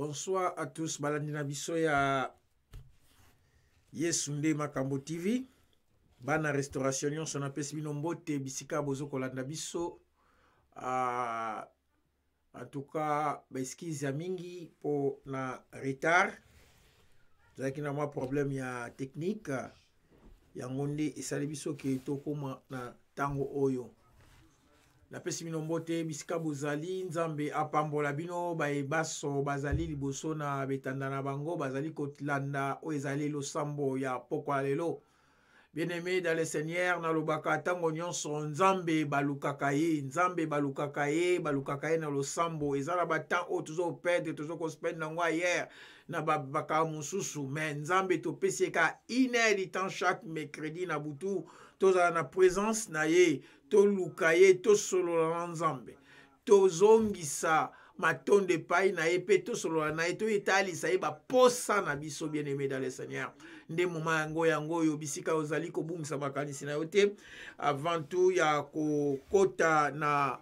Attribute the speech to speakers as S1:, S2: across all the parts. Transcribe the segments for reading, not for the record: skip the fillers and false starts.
S1: Bonsoir à tous. Balandina biso ya Yesunde Makambo TV. Bana restauration nyonso na pesi bino mbote bisika bozo kolanda biso. En tout cas, excuse ya mingi po na retard. Zaki na mwa problème ya technique. Ya ngonde esali biso ke tokoma na tango oyo. Na pesi bino mbote bisika bozali nzambe apambola bino baebaso bazali liboso na betanda na bango bazali kotlanda o ezali losambo ya pokwa lelo. Bien-aimé dans le Seigneur, na lobaka tango nyonso nzambe balukaka ye na losambo ezala batan o tuzo perdre tuzo ko spend nango hier na baka mususu mais nzambe to peseka 1 heure du temps chaque mercredi na butu toza na présence na ye to lukaye to solo na nzambe to zongisa matonde pai na ye pe to solo na ye to italisa ye ba posa na biso bien-aimé dans le Seigneur. Nde moma yango yo bisika ozali ko bungisa makanisi na yote avant tout ya ko kota na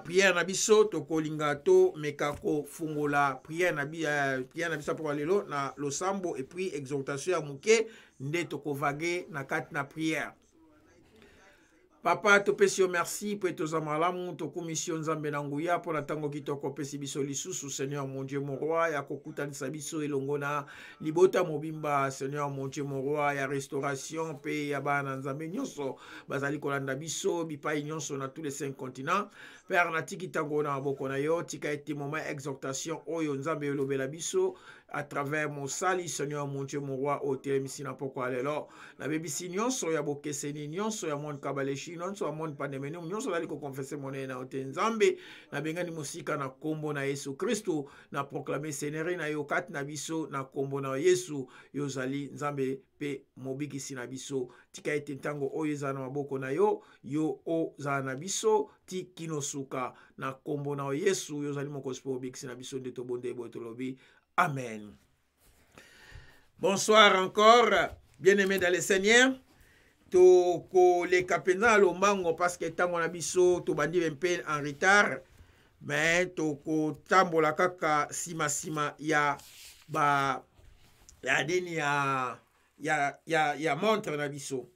S1: prière na biso to kolinga to meka ko fungola prière na biso pour lelo na losambo et puis exhortation ya muke nde to ko vague na kat na prière. Papa, to pesio merci pour tes amalamu, to commission nzambe na nguya pour la tango kitoko pesi biso lisusu Seigneur mon Dieu mon roi ya kokutanisa biso elongona libota mobimba Seigneur mon Dieu mon roi ya restauration pe ya bana nzambe nyonso bazali kolanda biso bipai nyonso na tous les 5 continents. Père na tiki tango na boko na yo tika ete moment exhortation oyo nzambe elobela biso à travers mon sali Seigneur mon Dieu mon roi au telemisi na poko alelo na bebisi nyonso ya bokeseni nyonso ya mon kabaleshi nyonso ya mon pandemeni nyonso dali ko confesser monene na ote nzambe na bengani musika na kombo na Yesu Kristo na proclamer Seigneur na yo kat na biso na kombo na Yesu yozali nzambe pe mobikisi na biso tika ete ntango oyo eza na maboko na yo yo oza na biso ti kinosuka na kombo na Yesu yozali mokosi pe mobikisi na biso nde tobonde boye tolobi amen. Bonsoir encore, bien-aimés dans le Seigneur. To ko le kapena lombango parce que tango na biso to bandi un peu en retard, mais to ko tambola kaka sima ya ba ya deni ya montre na biso.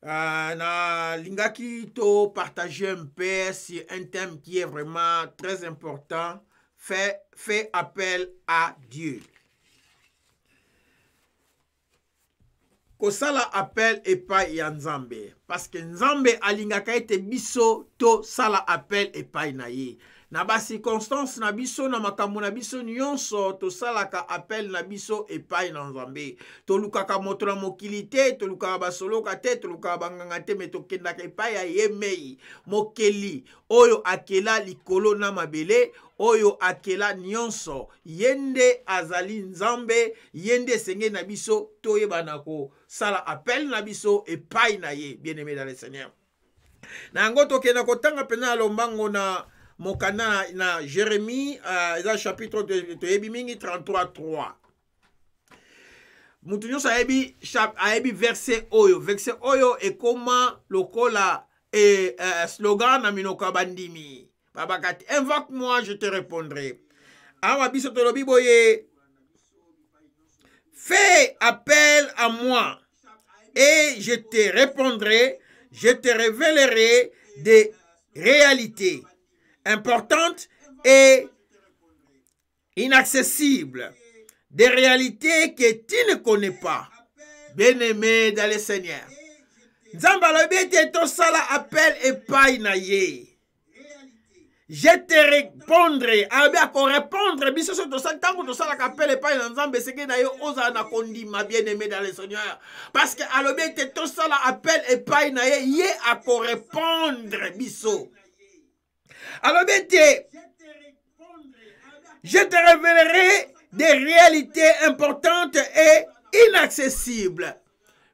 S1: Na lingaki to partager un peu sur un thème qui est vraiment très important. Fait appel à Dieu. Kosala appel epai ya nzambe parce que nzambe alingaka ete biso to sala appel epai na ye na ba circonstance na biso na makambo na biso nyonso to salaka appel na biso epai na nzambe to lukaka moto na mokili te to lukaka basoloka te to lukaka banganga te me to kendaka epai ya yemei mokeli oyo akela likolo na mabele oyo akela nyonso yende azali nzambe yende senge na biso to yebana ko sala appel na biso epai na ye bien-aimé dans le Seigneur. Na ngo to kena ko tanga pena lombango na mokana na Jérémie eza chapitre de yebi mingi 33:3. Mutu nyonso ayebi verset oyo ekoma lokola slogan na minoka bandimi. Babakati, invoque-moi, je te répondrai. Awa biso tolobi boye, fais appel à moi et je te répondrai, je te révélerai des réalités importantes et inaccessibles, des réalités que tu ne connais pas. Bien-aimé dans le Seigneur. Nzamba lobi te to sala appel epai na ye. Je te répondrai. Abia ko répondre biso so to sa tango to sala appel epai na nzambe seke na yo oza na kondima bien-aimé dans le Seigneur. Parce que alobi te to sala appel epai na ye ye a ko répondre biso. Alobi te je te révélerai des réalités importantes et inaccessibles.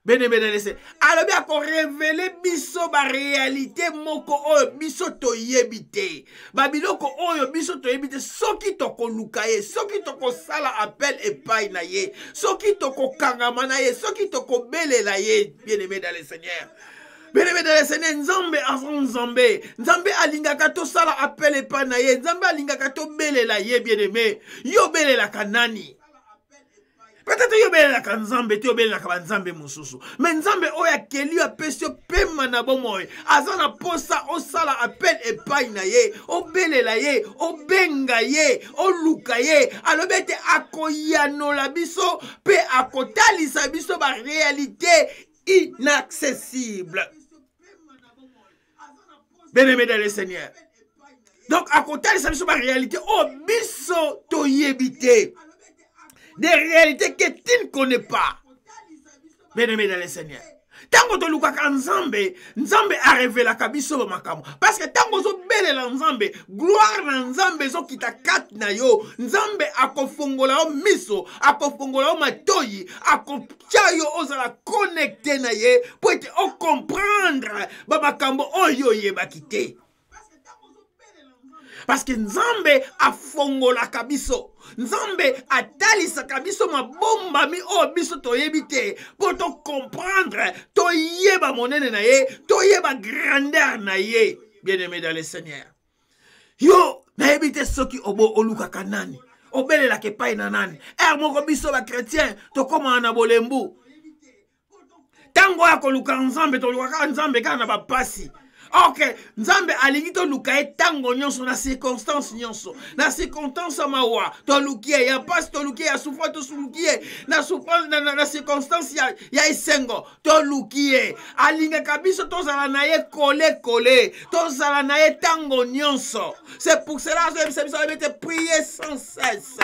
S1: Bien-aimé dans le Seigneur. Alobi a ko révéler biso ba réalité moko oyo biso to yebite. Ba biloko oyo biso to yebite soki to ko lukaye, soki to ko sala appel epai na ye, soki to ko kangama na ye, soki to ko belela ye, bien-aimé dans le Seigneur. Bien-aimé dans le Seigneur, Nzambe azon Nzambe. Nzambe alingaka to sala appel epa na ye. Nzambe alingaka to belela ye bien-aimé. Yo belela kanani. Peut-être yo belela ka Nzambe, yo belela ka Nzambe mususu. Mais Nzambe oya keli apesio pema na bomoy. Azana posa o sala appel epa na ye. O belela ye, o benga ye, o luka ye. Alobete akoyano la biso pe akotalisa biso ba réalité inaccessible. Bien-aimé dans le Seigneur. Donc, à côté de ça, c'est ma réalité. Oh, biso to yebite. Des réalités que tu ne connais pas. Bien-aimé dans le Seigneur. Tango to lukaka Nzambe, Nzambe a révélé ka biso makamo. Parce que tango zo bele la Nzambe, gloire na Nzambe zo kita kat na yo. Nzambe akofongola o miso, akofongola o matoyi, akopcha yo ozala connecté na ye pour te o comprendre ba makambo oyo ye bakite. Parce que Nzambe a fongola kabiso. Nzambe a talisa kabiso ma bomba mi o biso to yebite pour te comprendre to yeba monene na ye, to yeba grandeur na ye. Bien-aimé dans le Seigneur. Yo na yebite soki obo oluka kanani. Obele la ke pai na nani. Moko biso ba chrétien to koma na bolembu. Tango ya koluka Nzambe to luka Nzambe kana ba pasi. Ok, Nzambe alingi to luka tango nyonso na circonstance nyonso. Na circonstance mawa, to lukie ya pas to lukie ya souffrance to lukie na souffrance na circonstance ya isengo to lukie. Alinga kabiso to zala na ye kole to zala na ye tango nyonso. C'est pour cela que ça veut prier sans cesse.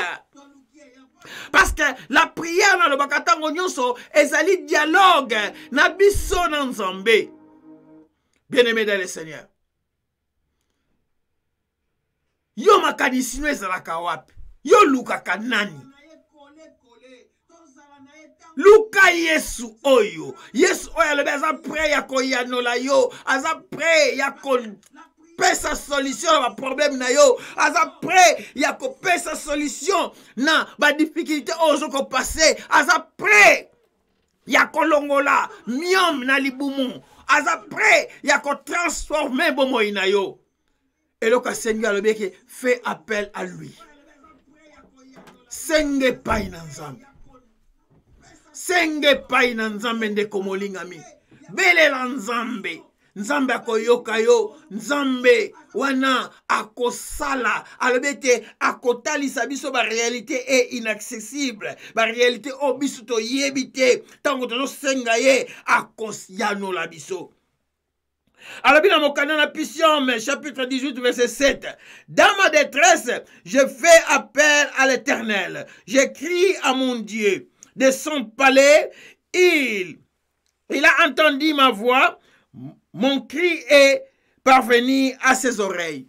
S1: Parce que la prière dans le bakatango nyonso ezali dialogue na biso na Nzambe. Bien-aimé dans le Seigneur. Yo makanisino ezalaka wapi? Yo luka kanani? Luka Yesu oyo. Yesu oyo alobi aza prêt ya koyanola yo. Aza prêt ya ko pesa solution na ba problème na yo. Aza prêt ya ko pesa solution na ba difficulté ozo ko passer. Aza prêt ya kolongola miom na libumu. Aza prêt ya ko transformer bomo inayo. Et le Seigneur le que fait appel à lui. Senge pai na Nzambe. Senge pai na Nzambe nde komolingami. Bele la Nzambe. Nzambe akoyoka yo. Nzambe wana akosala. Alobete akotalisa biso ba réalité est inaccessible. Ba réalité o biso to yebite. Tango to senga ye akosyano la biso. Alors, bien, mon canon Psalm, chapitre 18, verset 7. Dans ma détresse, je fais appel à l'Éternel. J'écris à mon Dieu. De son palais, il a entendu ma voix. Mon cri est parvenu à ses oreilles.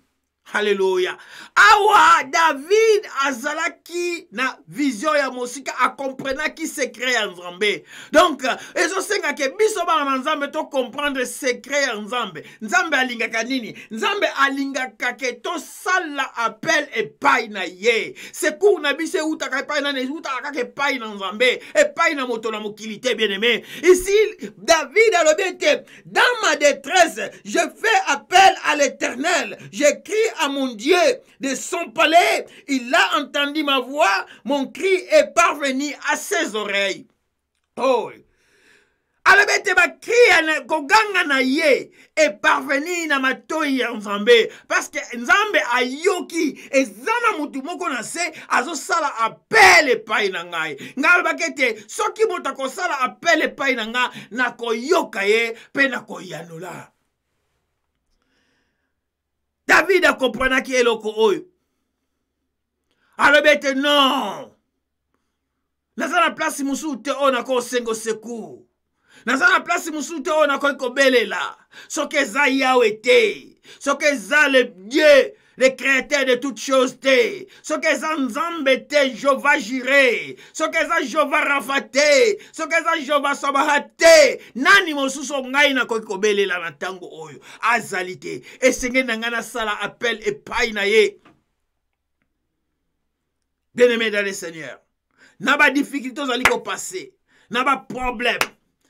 S1: Alléluia. Awa David azalaki na vision ya mosika a comprendre qui secret en Nzambe. Donc ezo senga ke biso ba na Nzambe to comprendre secret en Nzambe. Nzambe alingaka nini? Nzambe alingaka ke to sala appel e pai na ye. Secours na biso utaka pai na ne utaka ke pai na Nzambe e pai na moto na mokilité bien-aimé. Ici David a l'obété. Dans ma détresse, je fais appel à l'Éternel. J'écris à mon Dieu de son palais, il a entendu ma voix, mon cri est parvenu à ses oreilles. Oh, alabete ba cri koganga na ye est parvenu na matoi ya Nzambe parce que Nzambe ayoki ezana mutu moko na se azo sala appel epai na ngai ngai bakete soki moto ko sala appel epai na nga na koyoka ye pe na koyanola. David a compris qui est le oyo. Alobete non. Naza na place musu te ona ko sengo secours. Naza na place musu te ona ko belela. Soke za Yahweh te. Soke za le Dieu, le créateur de toutes choses te. Soke za Nzambe te Jova Jireh. Soke za Jova Rapha te. Soke za Jova Sabaoth te. Nani mosusu ngai na ko belela na tango oyo. Azali te. Esenge nanga na sala appel epai na ye. Bien-aimé dans le Seigneur. Na ba difficulté ozali ko passer. Na ba problème.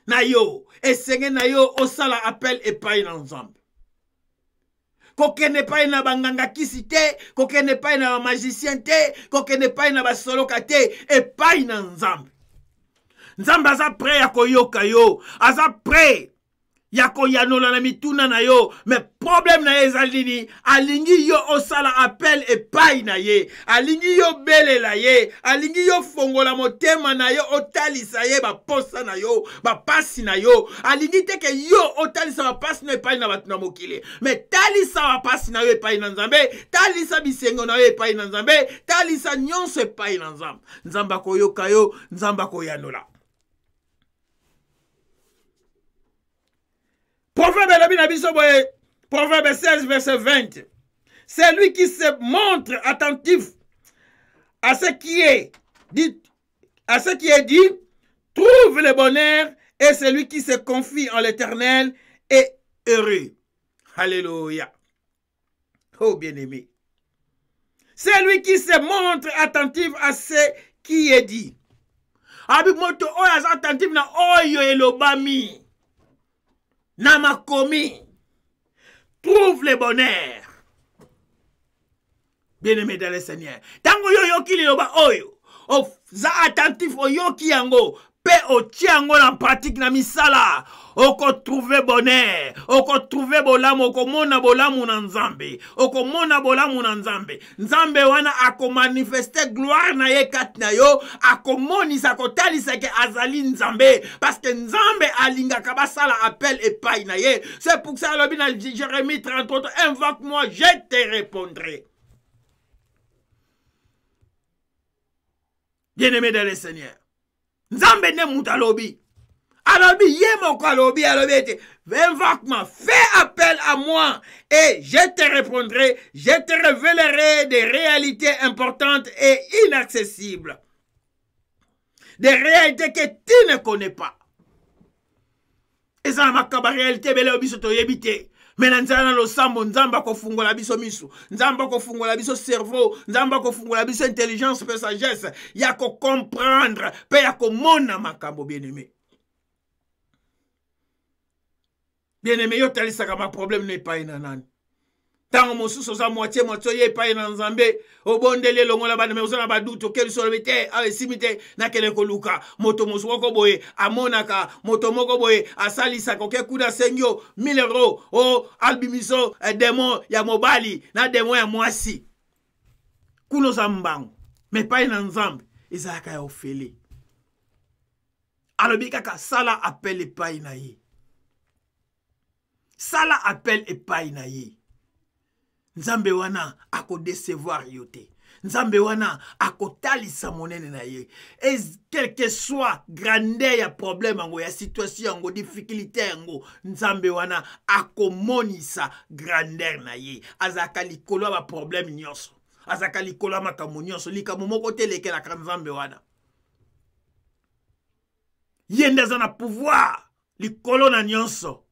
S1: na yo esenge na yo osala appel epai na Nzambe. Kokene epai na banganga kisi te, kokene epai na magicien te, kokene epai na basoloka te, epai na Nzambe. Nzambe aza prêt ya koyoka yo, aza prêt ya koyanola na mituna na yo, mais problème na ye ezalini, alingi yo osala appel epai na ye, alingi yo belela ye, alingi yo fongola motema na yo, otalisa ye baposa na yo, bapasi na yo, alingi teke yo otalisa bapasi na epai na batu na mokili, mais talisa bapasi na yo epai na Nzambe, talisa bisengo na yo epai na Nzambe, talisa nyonso epai na Nzambe. Nzambe akoyoka yo, Nzambe akoyanola. Proverbe 16, verset 20. C'est lui qui se montre attentif à ce qui est dit, trouve le bonheur, et celui qui se confie en l'Éternel est heureux. Alléluia. Oh bien-aimé. C'est lui qui se montre attentif à ce qui est dit. Abi moto oyo attentif na oyo elobami. Namakomi, trouve le bonheur. Bien-aimé dans le Seigneur. Tango yo yoki liloba oyo, o za attentif o yoki yango, pe o tiango na pratique na misala, oko trouver bonheur, oko trouver bolamu, oko mona bolamu na Nzambe, oko mona bolamu na Nzambe. Nzambe wana ako manifeste gloire na ye kat na yo, ako moni sa kotalisa ke azali Nzambe, parce que Nzambe alinga kabasala appel epai na ye. C'est pour ça le bin Jérémie 33, invoque-moi, je te répondrai. Bien-aimé dans le Seigneur. Nzambe ne moutalobi. Alobi, yemo kalobi, alobi, invoque-moi, fais appel à moi et je te répondrai, je te révélerai des réalités importantes et inaccessibles. Des réalités que tu ne connais pas. Et ça, ma réalité, belle obisoto yebite. Mais nzana lo sambo nzamba ko fungola biso misu, nzamba ko fungola biso cerveau, nzamba ko fungola biso intelligence pe sagesse, ya ko comprendre, pe ya ko mona makambo bien-aimé. Bien-aimé, yo talisaka ma problème n'est pas inanani. Tango mosusu za moitié ye pa na Nzambe, obondele longola bana me osana baduto keli solobete, ale simite na kele koluka, moto mosu wako boye, amonaka, moto moko boye, asalisa koke kuda sengyo, 1000 euros, o albimiso, demo ya mobali, na demo ya mwasi. Kuno za mbangu, me pa na Nzambe, ezaka ya ofele. Alobi kaka sala appel epai na ye. Sala appel epai na ye. Nzambe wana ako décevoir yote. Nzambe wana ako talisa monene na ye. Et quel que soit grandeur ya problème ango, ya situation ango, difficulté ango, Nzambe wana ako monisa grandeur na ye. Azaka likolo ba problème nyonso. Azaka likolo makambo nyonso. Likambo moko teleke la Nzambe wana. Yende zana pouvoir likolo na nyonso.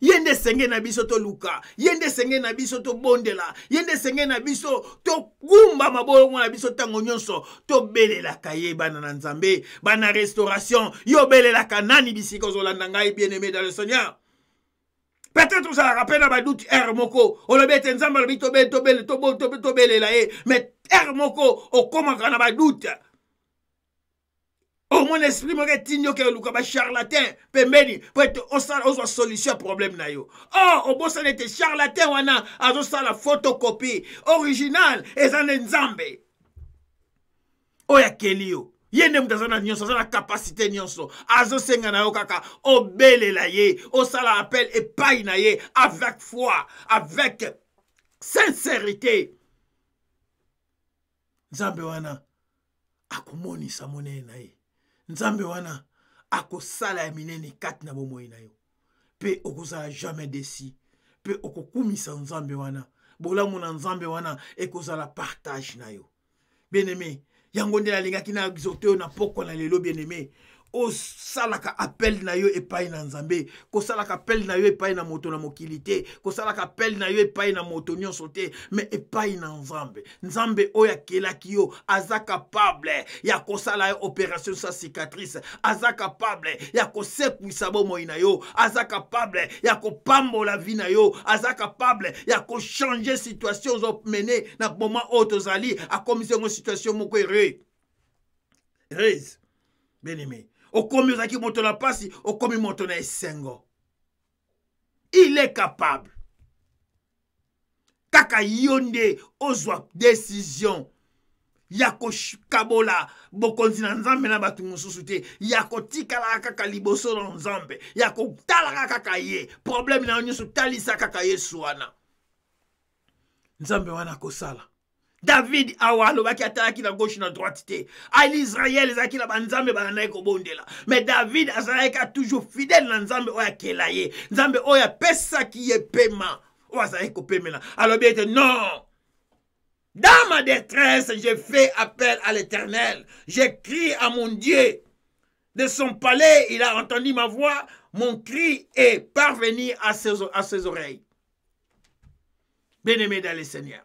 S1: Yende senge na biso to luka, yende senge na biso to bondela, yende senge na biso to gumba mabolo na biso tango nyonso, to belela kaye bana na Nzambe, bana restauration, yo belela kanani bisiko zolanda ngai bien-aimé dans le Seigneur. Peut-être ça rappelle na badoute moko, o le bete Nzambe le bito to belela e, mais moko o koma kana badoute. Oh, mon esprit m'a retenu que le cas charlatan, pembeni, pour être au solution problème na yo. Oh, au bout ça était charlatan wana, azo ça la photocopie original et ça Nzambe. Oh ya kelio. Yende mtazana nyonso, ça la capacité nyonso. Azo senga na yo kaka, o bele la ye, o ça la appel et paille na ye avec foi, avec sincérité. Nzambe wana akomoni sa monene na ye. Nzambe wana akosala ya minene kati na bomoi na yo. Pe okozala jamais déçu. Pe okokumisa Nzambe wana. Bolamu na Nzambe wana ekozala partage na yo. Bien-aimé, yango nde la lingaki na exhorté na poko na lelo bien-aimé. osalaka appel na yo epai na nzambe, kosalaka appel na yo epai na moto na mokili te, kosalaka appel na yo epai na moto nyonso te, mais epai na nzambe. Nzambe oyo akelaki yo aza capable ya kosala yo opération sa cicatrice, aza capable ya kosekwisa bomoi na yo, aza capable ya kopambola vie na yo, aza capable ya kochanger situation zo mener na moment oyo tozali akomisa ngo situation moko heureuse. Bien-aimé, okomi ozaki moto na pasi, okomi moto na esengo. Il est capable. Kaka yonde ozwa décision ya kokabola bokonzi na nzambe na batu mosusu te, ya kotikala kaka liboso na nzambe, ya kotala kaka ye. Problème na nyonso talisa kaka Yesu wana. Nzambe wana kosala. David awalo baki atalaki na gauche na droite te. Al Israël ezaki na banzambe bananaye kobondela. Mais David azalaki toujours fidèle na nzambe oya kela ye. Nzambe oya pesa ki ye pema. Oya azalaki kopemela. Alors bien était non. Dans ma détresse, j'ai fait appel à l'Éternel. J'ai crié à mon Dieu. De son palais, il a entendu ma voix. Mon cri est parvenu à ses oreilles. Bien-aimé dans le Seigneur.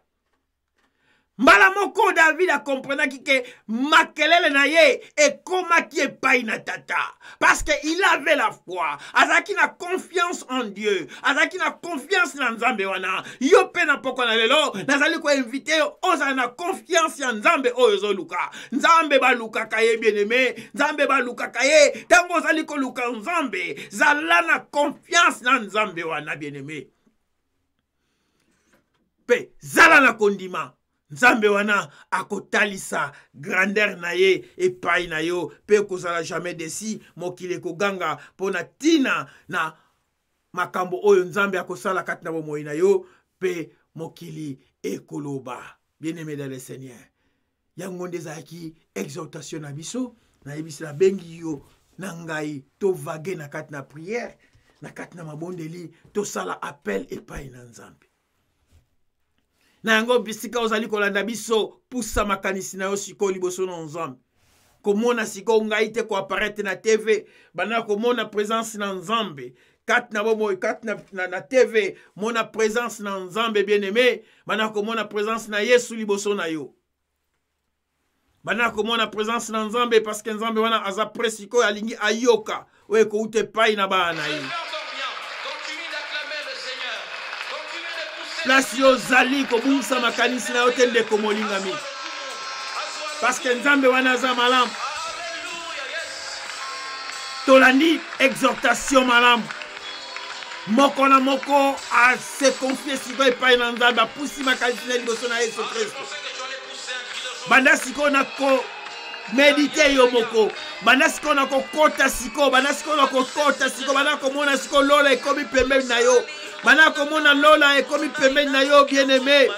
S1: Malamoko David a compris que makelele na ye et koma qui est pas na tata. Parce qu'il avait la foi. Azaki na confiance en Dieu. Azaki na confiance na nzambe wana. Yo pe na poko na lelo. Nazali ko invité oza na confiance en nzambe oyo luka. Nzambe ba luka kaye bien-aimé. Nzambe ba luka kaye. Tango zali ko luka nzambe. Zala na confiance na nzambe wana bien-aimé. Pe zala na kondima. Nzambe wana akotalisa grandeur na ye epai na yo pe kozala jamais desi mokile koganga pona tina na makambo oyo nzambe akosala kati na bomoi na yo pe mokili ekoloba. Bien-aimé dans le Seigneur, yango ndezaki exhortation na biso na yebisi na bengi yo na ngai to vague na kati na prière na kati na mabondeli to sala appel epai na nzambe. Na yango bisika ozali kolanda biso pusa makanisi na yo siko liboso na nzambe. Komona siko ngai te ko apparaître na TV, bana komona présence na nzambe. Kat na bomo kat na TV, mona présence na nzambe bien-aimé, bana komona présence na Yesu liboso na yo. Bana komona présence na nzambe parce que nzambe wana aza presiko alingi ayoka, we ko ute pai na bana yi. Place yo zali ko bumsa makanisi na yote nde komolingami. Parce que nzambe wana za malam. Tolandi exhortation malam. Moko na moko a se confier siko epai na nzambe pusi makanisi na liboso na Yesu Kristo. Banda siko na ko medite yo moko. Banda siko na ko kota siko, banda siko na ko kota siko, banda ko mona siko lola ekomi pembeni na yo. Bana komona lola ekomi pembeni na yo bien-aimé.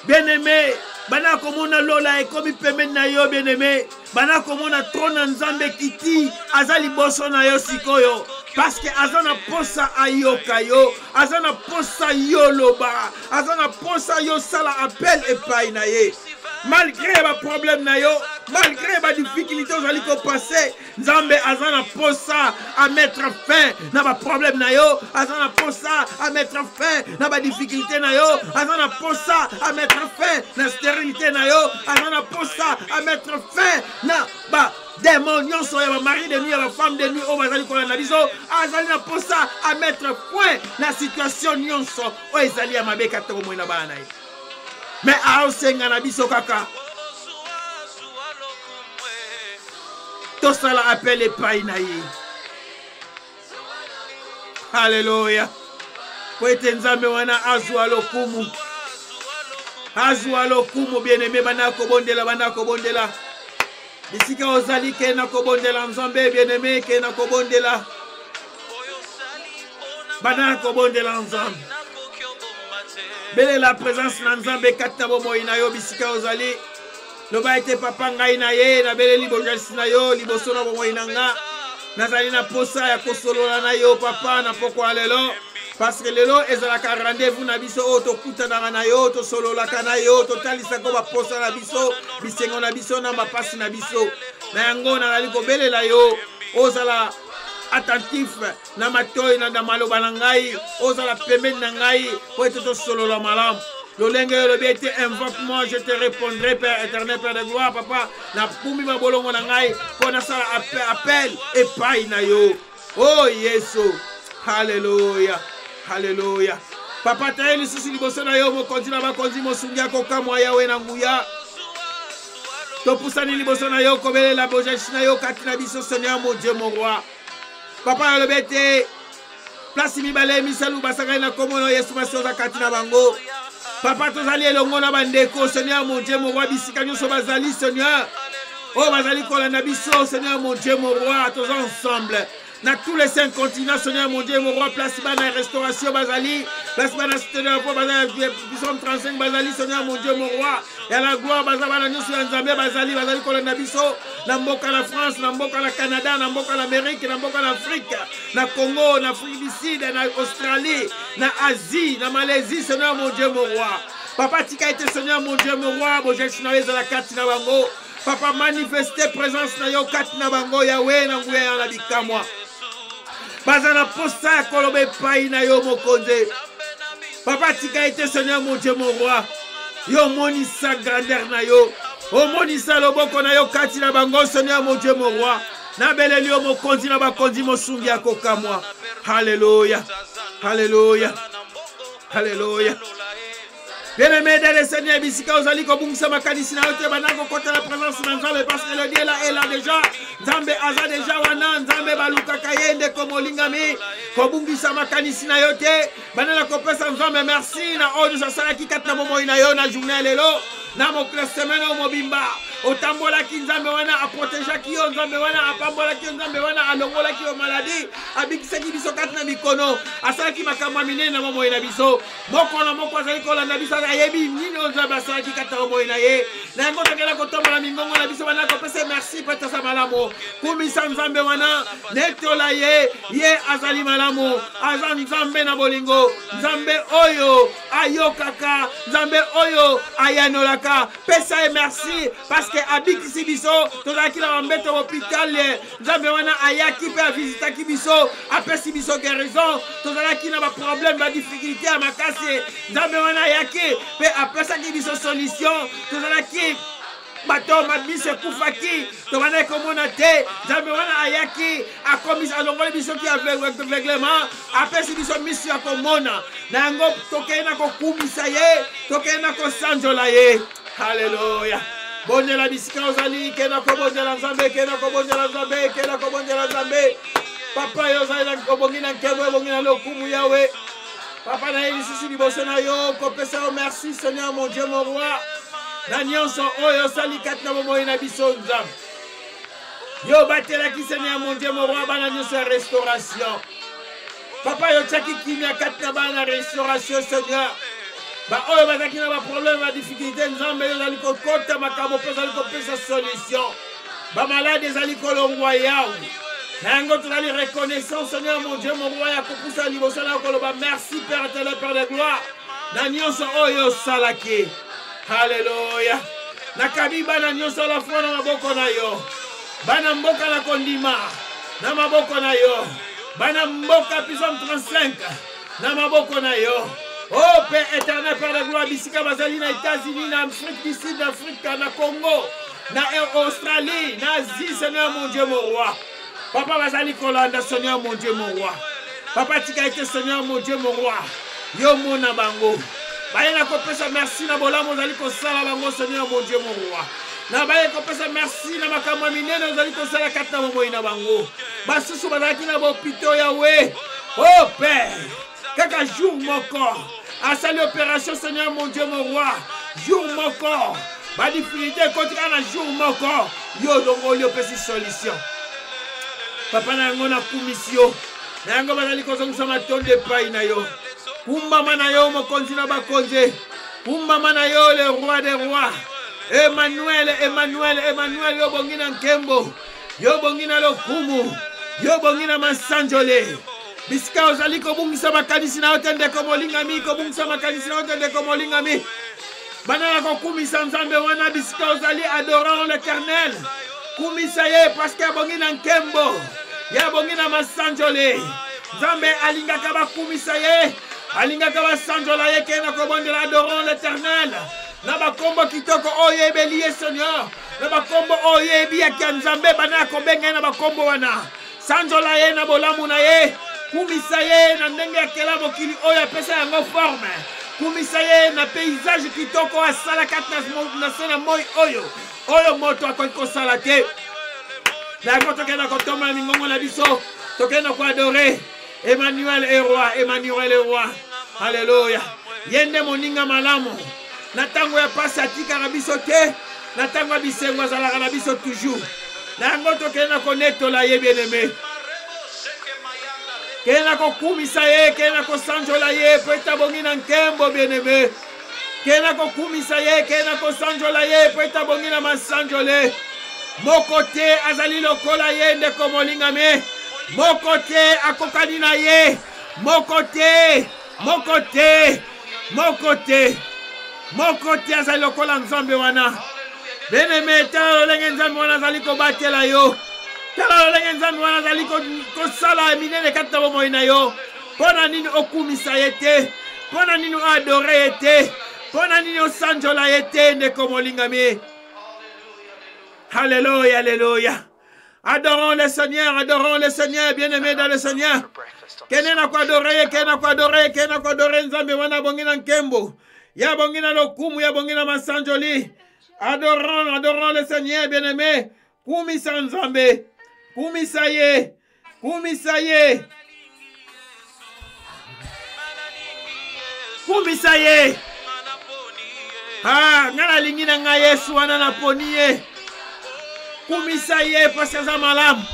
S1: Bien-aimé, bana komona lola ekomi pembeni na yo bien-aimé. Bana komona trona nzambe kiti azali boso na yo sikoyo. Parce que azana posa ayoka yo, azana posa yo loba, azana posa yo sala appel epai na ye. Malgré les problèmes na yo, malgré les difficultés aux aliko passé, Nzambe azana posa à mettre fin na ba problème na yo, azana posa à mettre fin na ba difficulté na yo, azana posa à mettre fin na stérilité na yo, azana posa à mettre fin na ba démon nyonso ya mari de nuit, ya femme de nuit, o bazali kola na biso, azali na posa à mettre point na situation nyonso o ezali ya mabeka to mo na bana yi. Mais a osenga na biso kaka. To sala appel epai na ye. Alléluia. Kwete nzambe wana azwa lokumu. Azwa lokumu bien-aimé bana ko bondela. Bisika ozali ke na ko bondela nzambe bien-aimé ke na ko bondela. Bana ko bondela nzambe. Bele la présence na nzambe katina bomo ina yo bisika ozali. Loba ete papa ngai na ye na bele libojalisi na yo liboso na bomo ina nga. Nazali na posa ya kosolola na yo papa na poko alelo. parce que lelo ezalaka rendez-vous na biso oyo tokutanaka na yo tosololaka na yo totalisaka baposa na biso bisengo na biso na mapasi na biso na yango nazali kobelela yo ozala attentif na matoyi na maloba na ngai ozala pembeni na ngai po ete tosolola malamu lolenge olobi ete invoque-moi je te répondrai Père éternel Père de gloire papa na pumi mabolongo na ngai mpo nasala appel epai na yo oh Yesu Hallelujah. Hallelujah. Papa taye lisusu liboso na yo mokonzi na bakonzi mosungi akokamwa yawe na nguya. Topusani liboso na yo kobelela bojeshi na yo kati na biso Seigneur mon Dieu mon roi. Papa yolobete place mibale misalu basaka na komono Yesu masoza kati na bango. Papa tozali elongo na bandeko Seigneur mon Dieu mon roi bisika nyonso bazali Seigneur. Oh bazali kolanda biso Seigneur mon Dieu mon roi tous ensemble. Dans tous les 5 continents, Seigneur mon Dieu, mon roi, place dans la restauration, Bazali, place dans la cité de la foi, Bazali, 35, Bazali, Seigneur mon Dieu, mon roi, et à la gloire, Bazali, Bazali, Bazali, Kolanabiso, Namboka la France, Namboka la Canada, Namboka l'Amérique, Namboka l'Afrique, na Congo, na Afrique du Sud, na Australie, na Asie, na Malaisie, Seigneur mon Dieu, mon roi. Papa, tika été Seigneur mon Dieu, mon roi, Boje Chinoise à la carte na bango. Papa, manifestez présence na yo carte na bango, Yahweh, na nguya na bikamwa. Bazana posta kolobe pai na yo mokonze. Papa tika ete Seigneur mon Dieu mon roi. Yo monisa grandeur na yo. O monisa loboko na yo kati na bango Seigneur mon Dieu mon roi. Na beleli yo mokonzi na bakonzi mosungi akoka moi. Alléluia. Alléluia. Alléluia. Bien-aimé dans le Seigneur, bisika ozali kobungisa makanisi na yote banako kota la présence na Nzambe parce que le Dieu là est là déjà. Nzambe aza déjà wana Nzambe baluka kayende comme olingami kobungisa makanisi na yote banana kopesa Nzambe merci na oyo sasala ki katna momo ina yo na journée lelo na mokla semaine o mobimba otambola ki Nzambe wana a protéger ki yo Nzambe wana apambola ki Nzambe wana alongola ki yo maladie abikisa ki biso katna mikono asala ki makamba minene na momo ina biso moko na moko azali kolanda biso ayebi nini Nzambe asala ki katna momo ina ye na yango tokela kotombola mingongo na biso banana kopesa merci pata sa malamu kumisa Nzambe wana netola ye azali malamu aza Nzambe na bolingo Nzambe oyo ayokaka Nzambe oyo ayanolaka pesa e merci parce que abikisi biso tozalaki na mbeto hôpital Nzambe wana ayaki pe avisitaki biso apesi biso guérison tozalaki na baproblème badifficulté ya makasi Nzambe wana ayaki pe apesaki biso solution tozalaki bato madmise kufaki tobana komona te Nzambe wana ayaki akomisa alongole biso ki aveuglement apesi biso misi ya komona na yango tokenda kokumisa ye tokenda kosanjola ye. Haleluya. Bondela bisika ozali kenda kobondela Nzambe kenda kobondela Nzambe kenda kobondela Nzambe papa yo ozali kobongina nkebo bongina lokumu yawe papa na ye lisusu liboso na yo kopesa yo merci Seigneur mon Dieu mon roi na nyonso oyo osali kati na bomoi na biso Nzambe yo batelaki Seigneur mon Dieu mon roi bana nyonso ya restauration papa yo tiaki kimia kati na bana restauration Seigneur ba oyo bazaki na baproblème badifficulté Nzambe yo ozali kokota makambo mpe ozali kopesa solution bamalade ezali kolongwa yawe na yango tozali reconnaissant Seigneur mon Dieu mon roi ya kopusa liboso na yo koloba merci Père éternel Père de gloire na nyonso oyo osalaki. Hallelujah. Nakabi bana nyonso la foi na maboko na yo. Bana mboka na kondima na maboko na yo. Bana mboka puissant 35 na maboko na yo. Oh Père éternel Père de gloire bisika bazali na États-Unis na Afrique du Sud Afrique na Congo na Australie na Asie Seigneur mon Dieu mon roi. Papa bazali kolanda Seigneur mon Dieu mon roi. Papa tika ete Seigneur mon Dieu mon roi. Yo mona bango. Baye kopesa merci na bolamo ozali kosala bango Seigneur mon Dieu mon roi. Na baye kopesa merci na makambo minene ozali kosala kati na bomoi na bango. Basusu bazalaki na bopito yawe. Oh Père, kaka jour moko asali opération Seigneur mon Dieu mon roi. Jour moko ba difficulté kotika na jour moko yo dongoli opesi solution. Papa na yango na kumisio na yango bazali kozongisa matonde epai na yo. Kumbama na yo mokonzi na bakonze. Kumbama na yo le roi des rois. Emmanuel, Emmanuel, Emmanuel yo bongina nkembo. Yo bongina lokumu. Yo bongina masanjole. bisika ozali kobungisa makanisi na yo te ndeko molingami, kobungisa makanisi na yo te ndeko molingami. Bana kokumisa nzambe wana bisika ozali adorant l'Éternel. Kumisa ye parce que abongi na nkembo, ya bongi na masanjole. Nzambe alingaka bakumisa ye, alingaka basanjola ye kena kobondela adorant l'Éternel. Na bakombo kitoko oyo ebeli ye Seigneur. Na bakombo oyo ebiaki ya Nzambe bana kobenga na bakombo wana. Sanjola ye na bolamu na ye. Kumisa ye na ndenge ya kela mokili oyo apesa yango forme. Kumisa ye na paysage kitoko asala kati na sena moi oyo. Oyo moto akoki kosala te. Nango tokenda kotoma mingongo na biso. Tokenda ko adorer. Emmanuel est roi, Emmanuel est roi. Alléluia. Yende moninga malamu. Na tango ya pasi atikaka biso te. Na tango ya bisengo azalaka na biso toujours. Nango tokenda konetola ye bien-aimé. Kena kokumisa ye, kena kosanjola ye, po etabongi na nkembo bien-aimé. Kena kokumisa ye, kena kosanjola ye, po etabongi na masanjole. Moko te azali lokola ye ndeko molingami. Moko te akokani na ye. Moko te, moko te, moko te. Moko te azali lokola Nzambe wana. Bien-aimé, tala lolenge Nzambe wana azali kobatela yo. Tala lolenge Nzambe wana azali kosala minene kati na bomoi na yo. Pona nini okumisa ye te. Pona nini adore ye te. Pona nini osanjola ye te ndeko molingami. Alléluia, alléluia. Adorons le Seigneur, bien-aimé dans le Seigneur. Kenena kwa adorer, kena kwa adorer, kena kwa adorer Nzambe wana bongina nkembo. Ya bongina lokumu, ya bongina masanjoli. Adorons le Seigneur, bien-aimé. Kumisa Nzambe. Kumisa ye. Kumisa ye. Kumisa ye. Ah, ngana lingina nga Yesu wana na poni ye. Kumisa ye paseza malamu.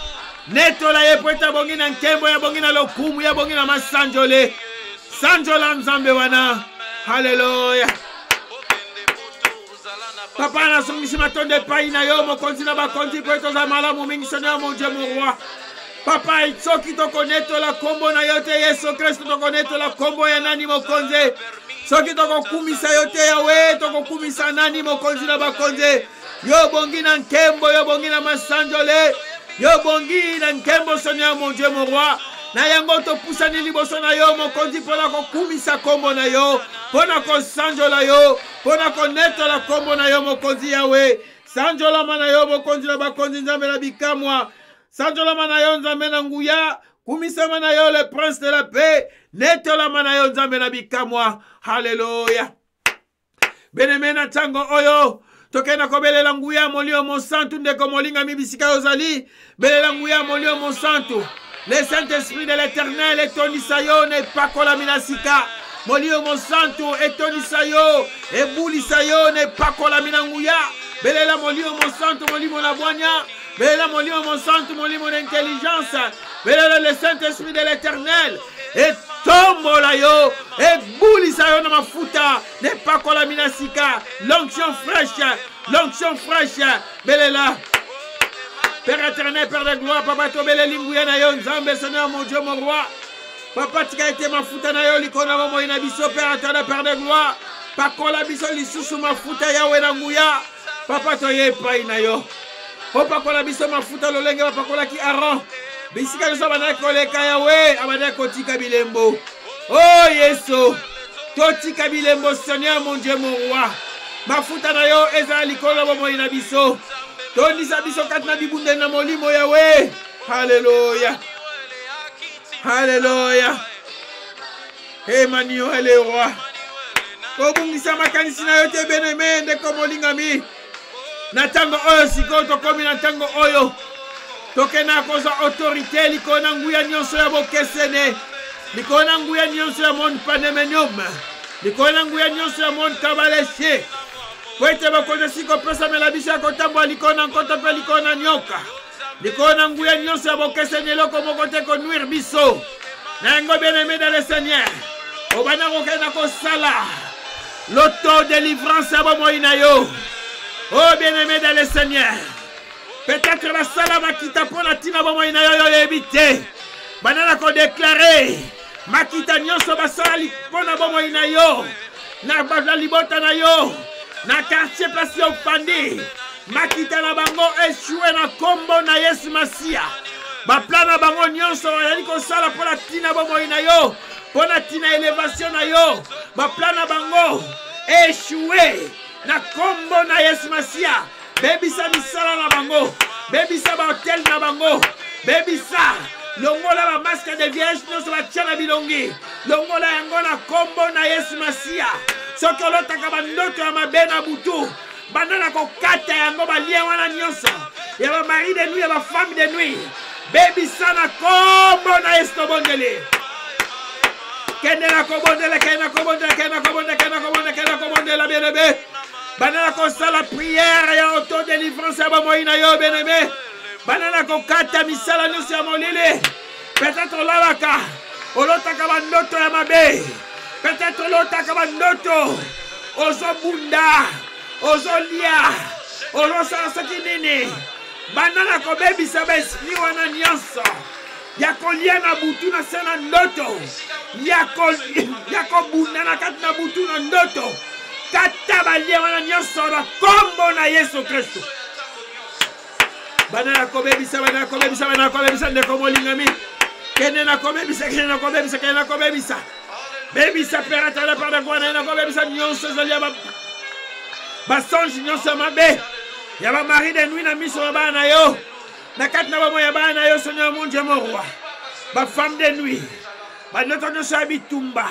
S1: Netola ye po etabongina nkembo, ya bongina lokumu, ya bongina masanjole. Sanjola Nzambe wana. Hallelujah. Papa na songisi matonde pai na yo mokonzi na bakonzi po etoza malamu mingi Seigneur mon Dieu mon roi. Papa soki tokonetola kombo na yo te Yesu Kristo tokonetola kombo ya nani mokonzi. Soki tokokumisa yo te Yawe tokokumisa nani mokonzi na bakonzi. Yo bongi na nkembo, yo bongi na masanjole. Yo bongi na nkembo Seigneur mon Dieu mon roi. Na yango to pusani liboso na yo mokonzi pona kokumisa kombo na yo. Pona kosanjola yo. Pona konetola kombo na yo mokonzi Yawe. Sanjola mana yo mokonzi na bakonzi Nzambe na bikamwa. Sanjola mana yo Nzambe na nguya. Kumisa mana yo le prince de la paix. Netola mana yo Nzambe na bikamwa. Hallelujah. Bien-aimé na tango oyo. Tokena kobelela nguya molio monsantu ndeko molinga mibisika ozali. Belela nguya molio monsantu. Le Saint-Esprit de l'Éternel etonisa yo ne pakola minasika. Molio monsantu etonisa yo. Ebulisa yo ne pakola minanguya. Belela molio monsantu molimo na bwanya. Belela molio monsantu molimo d'intelligence. Belela le Saint-Esprit de l'Éternel. Et tombola yo. Et boulisa yo na mafuta. Ne pakola minasika. L'onction fraîche. L'onction fraîche. Belela. Père éternel, Père de gloire, Papa tobele linguya na yo Nzambe Seigneur mon Dieu mon roi. Papa tika ete mafuta na yo likona momo ina biso Père éternel, Père de gloire. Pakola biso lisusu mafuta yawe na nguya. Papa toye pai na yo. O pakola biso mafuta lolenge pakola ki Aaron. Bisika biso bana koleka yawe abana kotika bilembo. Oh Yesu. Totika bilembo Seigneur mon Dieu mon roi. Mafuta na yo eza likona momo ina biso. Tondisa biso katina bibunde na molimo yawe. Hallelujah. Hallelujah. Emmanuel est roi. Kobungisa makanisi na yo te bien-aimé ndeko molingami. Na tango oyo siko tokomi na tango oyo. Tokena koza autorité likona nguya nyonso ya bokesene. Likona nguya nyonso ya monde panemenium. Likona nguya nyonso ya monde kabaleshe. Kwete bakoze siko pesa melabiso ya kotambo likona nkota pe likona nyoka. Likona nguya nyonso ya bokesene loko mokote ko nuire biso. Na ngo bien-aimé dans le Seigneur. Obana kokena ko sala. L'auto-délivrance à Bomoïnayo. Oh bien-aimé dans le Seigneur. Peut-être la salle va quitter pour la tina Bomoïnayo éviter. banana ko déclarer makita nyonso basali pona bomo ina yo na libota na yo na quartier place yo pandi makita na bango échoué na kombo na Yesu Masia ba plan na bango nyonso yali ko sala pona tina bomo ina yo pona tina élévation na yo ba plan na bango échoué na kombo na Yesu Masia bebisa misala na bango bebisa ba hotel na bango bebisa longola ba masque de vierge nyonso batia na bilongi longola yango na kombo na Yesu Masia soki olotaka bandoto ya mabe na butu banana kokata yango balia wana nyonso ya ba mari de nuit ya ba femme de nuit bebisa na kombo na Yesu tobondele kende na kobondele bien-aimé banana kosala prière ya auto délivrance ya bamoina yo bien-aimé banana kokata misala nyonso ya molili peut-être olalaka olotaka bandoto ya mabe peut-être olotaka bandoto ozobunda ozolia ozosala soki nini banana kobebisa baesprit wana nyonso ya kolia na butu na se na ndoto ya kobunda na kati na butu na ndoto kata balia wana nyonso na kombo na Yesu Kristo banana kobebisa ndeko molingami kende na kobebisa bebisa perata la parda kwana na kobebisa nyonso zalia basonge nyonso mabe ya ba mari de nuit na miso ya bana yo na kati na bamo ya bana yo Seigneur mon Dieu mon roi ba femme de nuit ba noto nyonso ya bitumba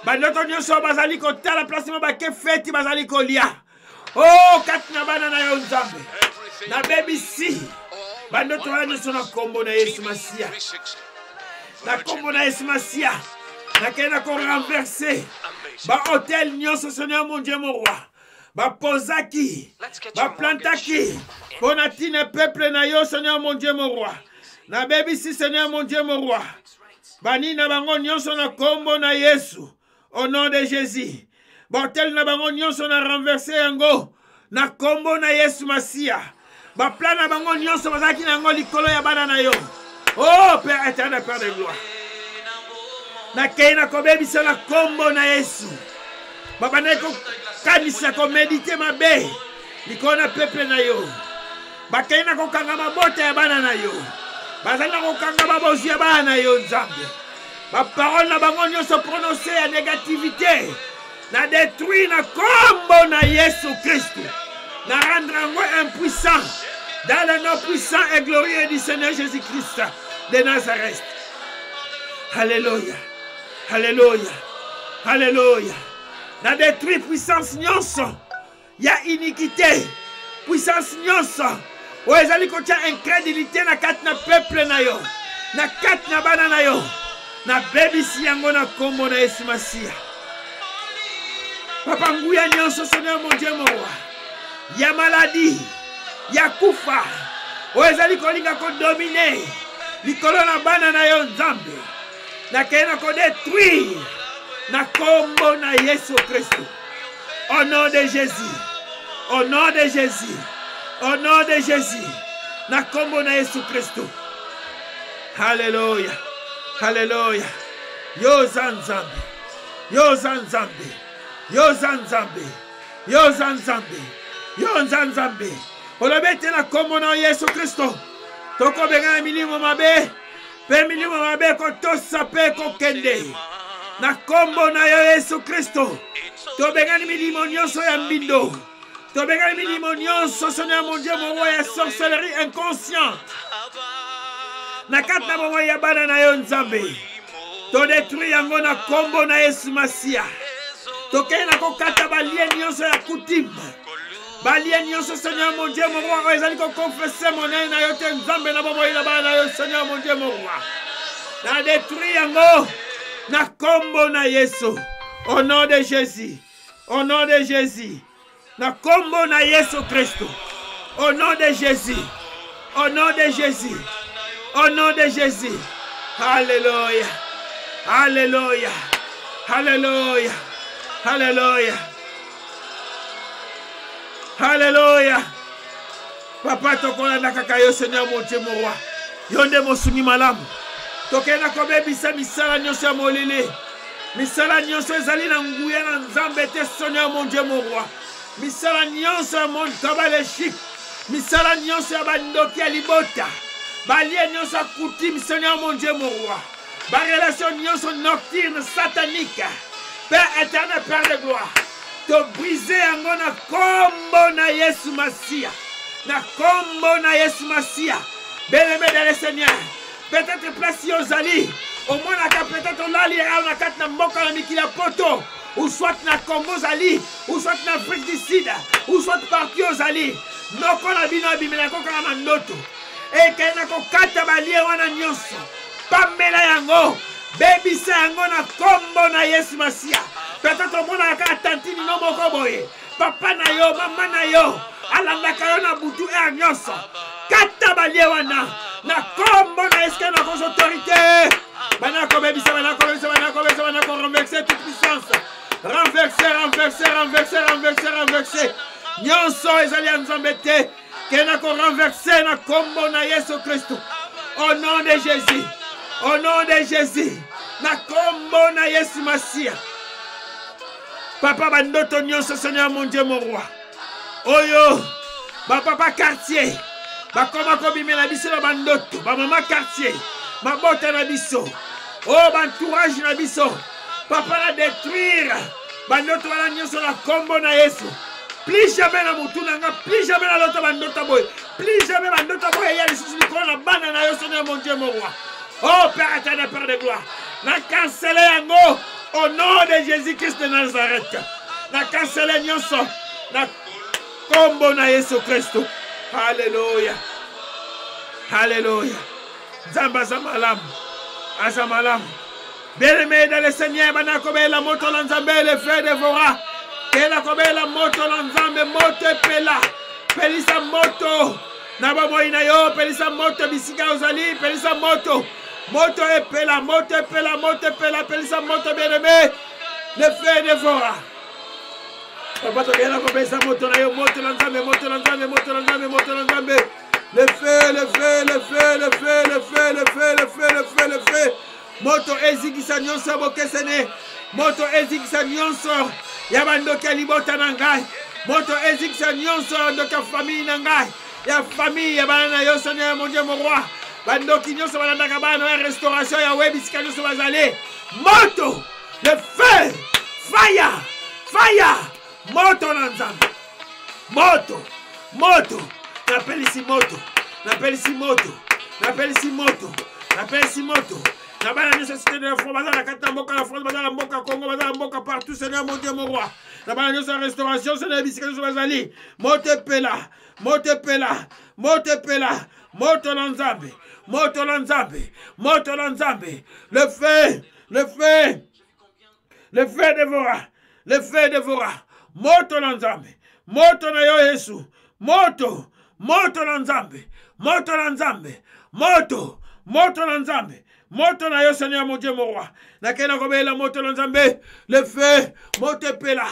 S1: ba noto nyonso bazali kotala place mo ba ke feti bazali kolia oh kati na bana na yo Nzambe na bebisi ba noto wana nyonso na kombo na Yesu Masia na kombo na Yesu Masia na kena ko renverser ba hôtel nyonso Seigneur mon Dieu mon roi ba pozaki ba plantaki bonatine peuple na yo Seigneur mon Dieu mon roi na bebisi Seigneur mon Dieu mon roi bani na bango nyonso na kombo na Yesu au nom de Jésus ba hôtel na bango nyonso na renverser yango na kombo na Yesu Masia ba plan na bango nyonso bazaki na ngo likolo ya bana na yo oh Père éternel Père de gloire na keina ko bebisa na kombo na Yesu baba na ko kanisa ko méditer mabe likona peuple na yo bakaina ko kanga mabota ya bana na yo bazana ko kanga babozi ya bana na yo Nzambe ba parole na bango nyonso prononcer ya négativité na détruire na kombo na Yesu Christ na rendre ngo impuissant dans le nom puissant et glorieux du Seigneur Jésus-Christ de Nazareth. Alléluia. Alléluia. Alléluia. Na détruire puissance nyonso ya iniquité puissance nyonso o ezali kotia incrédulité na kati na peuple na yo na kati na bana na yo na bebisi yango na kombo na Yesu Masia papa nguya nyonso Seigneur mon Dieu mon roi ya maladie ya kufa o ezali kolinga ko dominer likolo na bana na yo Nzambe na kena ko détruire na kombo na Yesu Christ au nom de Jésus au nom de Jésus au nom de Jésus na kombo na Yesu Christ. Alléluia. Alléluia. Yo Nzambe. Yo Nzambe. Yo Nzambe. Yo Nzambe. Yo Nzambe. Olobete na kombo na Yesu Christ. Toko benga milimo mabe. Pe milimo mabe ko tosa pe ko kende. Na kombo na Yesu Christ. To benga milimo nyonso ya mbindo. To benga milimo nyonso Seigneur mon Dieu mon roi ya sorcellerie inconsciente. Na kata mo ya bana na yo Nzambe. To détruire yango na kombo na Yesu Masia. To kena ko kata balie nyonso ya coutume. Balie nyonso Seigneur mon Dieu mon roi ezali ko confesser mon nom na yo te Nzambe na bomo ila bana yo Seigneur mon Dieu mon roi. Na détruire yango na kombo na Yesu. Au nom de Jésus. Au nom de Jésus. Na kombo na Yesu Kristo. Au nom de Jésus. Au nom de Jésus. Au nom de Jésus. Alléluia. Alléluia. Alléluia. Alléluia. Alléluia. Papa tokola na kaka yo Seigneur mon Dieu mon roi. Yonde mo suni malamu. tokenda kobebisa misala nyonso ya molele misala nyonso ezali na nguya na nzambe te Seigneur mon Dieu mon roi misala nyonso ya kabaleshik misala nyonso ya bandoki ya libota balie nyonso ya coutume Seigneur mon Dieu mon roi barelation nyonso nocturne satanique Père éternel Père de gloire to briser yango na kombo na Yesu Masia na kombo na Yesu Masia bien-aimé dans le Seigneur peut-être place yozali au moins peut-être lali na kat na mboka na mikila poto ou soit na Congo zali ou soit na Afrique du Sud ou soit partout ozali noko na bino abimela koka na mandoto e kena ko kata balie wana nyonso pamela yango bebisa yango na kombo na Yesu Masia peut-être mona ka tantini no moko boye papa na yo mama na yo alandaka yo na butu e nyonso kata balie wana na kombo na eske na cause autorité banako bebisa banako renverser toute puissance renverser nyonso ezali ya nzambe te kena ko renverser na kombo na Yesu Kristo au nom de Jésus na kombo na Yesu Masia papa bandoto nyonso Seigneur mon Dieu mon roi oyo papa quartier bakoma kobimela biso na bandoto mama quartier mabota na biso oh bantourage na biso papa la détruire bandoto wana nyonso na kombo na Yesu plus jamais na mutu nanga plus jamais na loto bandoto boy plus jamais bandoto boy ya lisusu likolo na bana na yo Seigneur mon Dieu mon roi oh Père éternel Père de gloire na cancele yango au nom de Jésus-Christ de Nazareth na cancele nyonso na kombo na Yesu Kristo Alléluia Alléluia Nzambe aza malamu bien-aimé dans le Seigneur banakobela moto na Nzambe le feu dévora kela kobela moto na Nzambe moto epela pelisa moto na bomoi na yo pelisa moto bisika ozali pelisa moto epela pelisa moto bien-aimé le feu dévora papa tokela kobesa moto na yo moto na Nzambe le feu moto ezikisa nyonso bokesene moto ezikisa nyonso ya bandoki ya libota na ngai moto ezikisa nyonso ya bandoki ya famille na ngai ya famille ya bana na yo Seigneur mon Dieu mon roi bandoki nyonso balandaka bana ya restauration ya webisika nyonso bazali moto le feu fire moto na Nzambe moto napelisi moto na bana nyonso cité de la France baza na kati na mboka la France baza na mboka Congo baza na mboka partout Seigneur mon Dieu mon roi na bana nyonso restauration Seigneur bisika nyonso bazali moto epela moto na Nzambe le feu dévora moto na Nzambe moto na yo Yesu moto na Nzambe moto na Nzambe moto na yo Seigneur mon Dieu mon roi nakena kobela moto na Nzambe le feu moto epela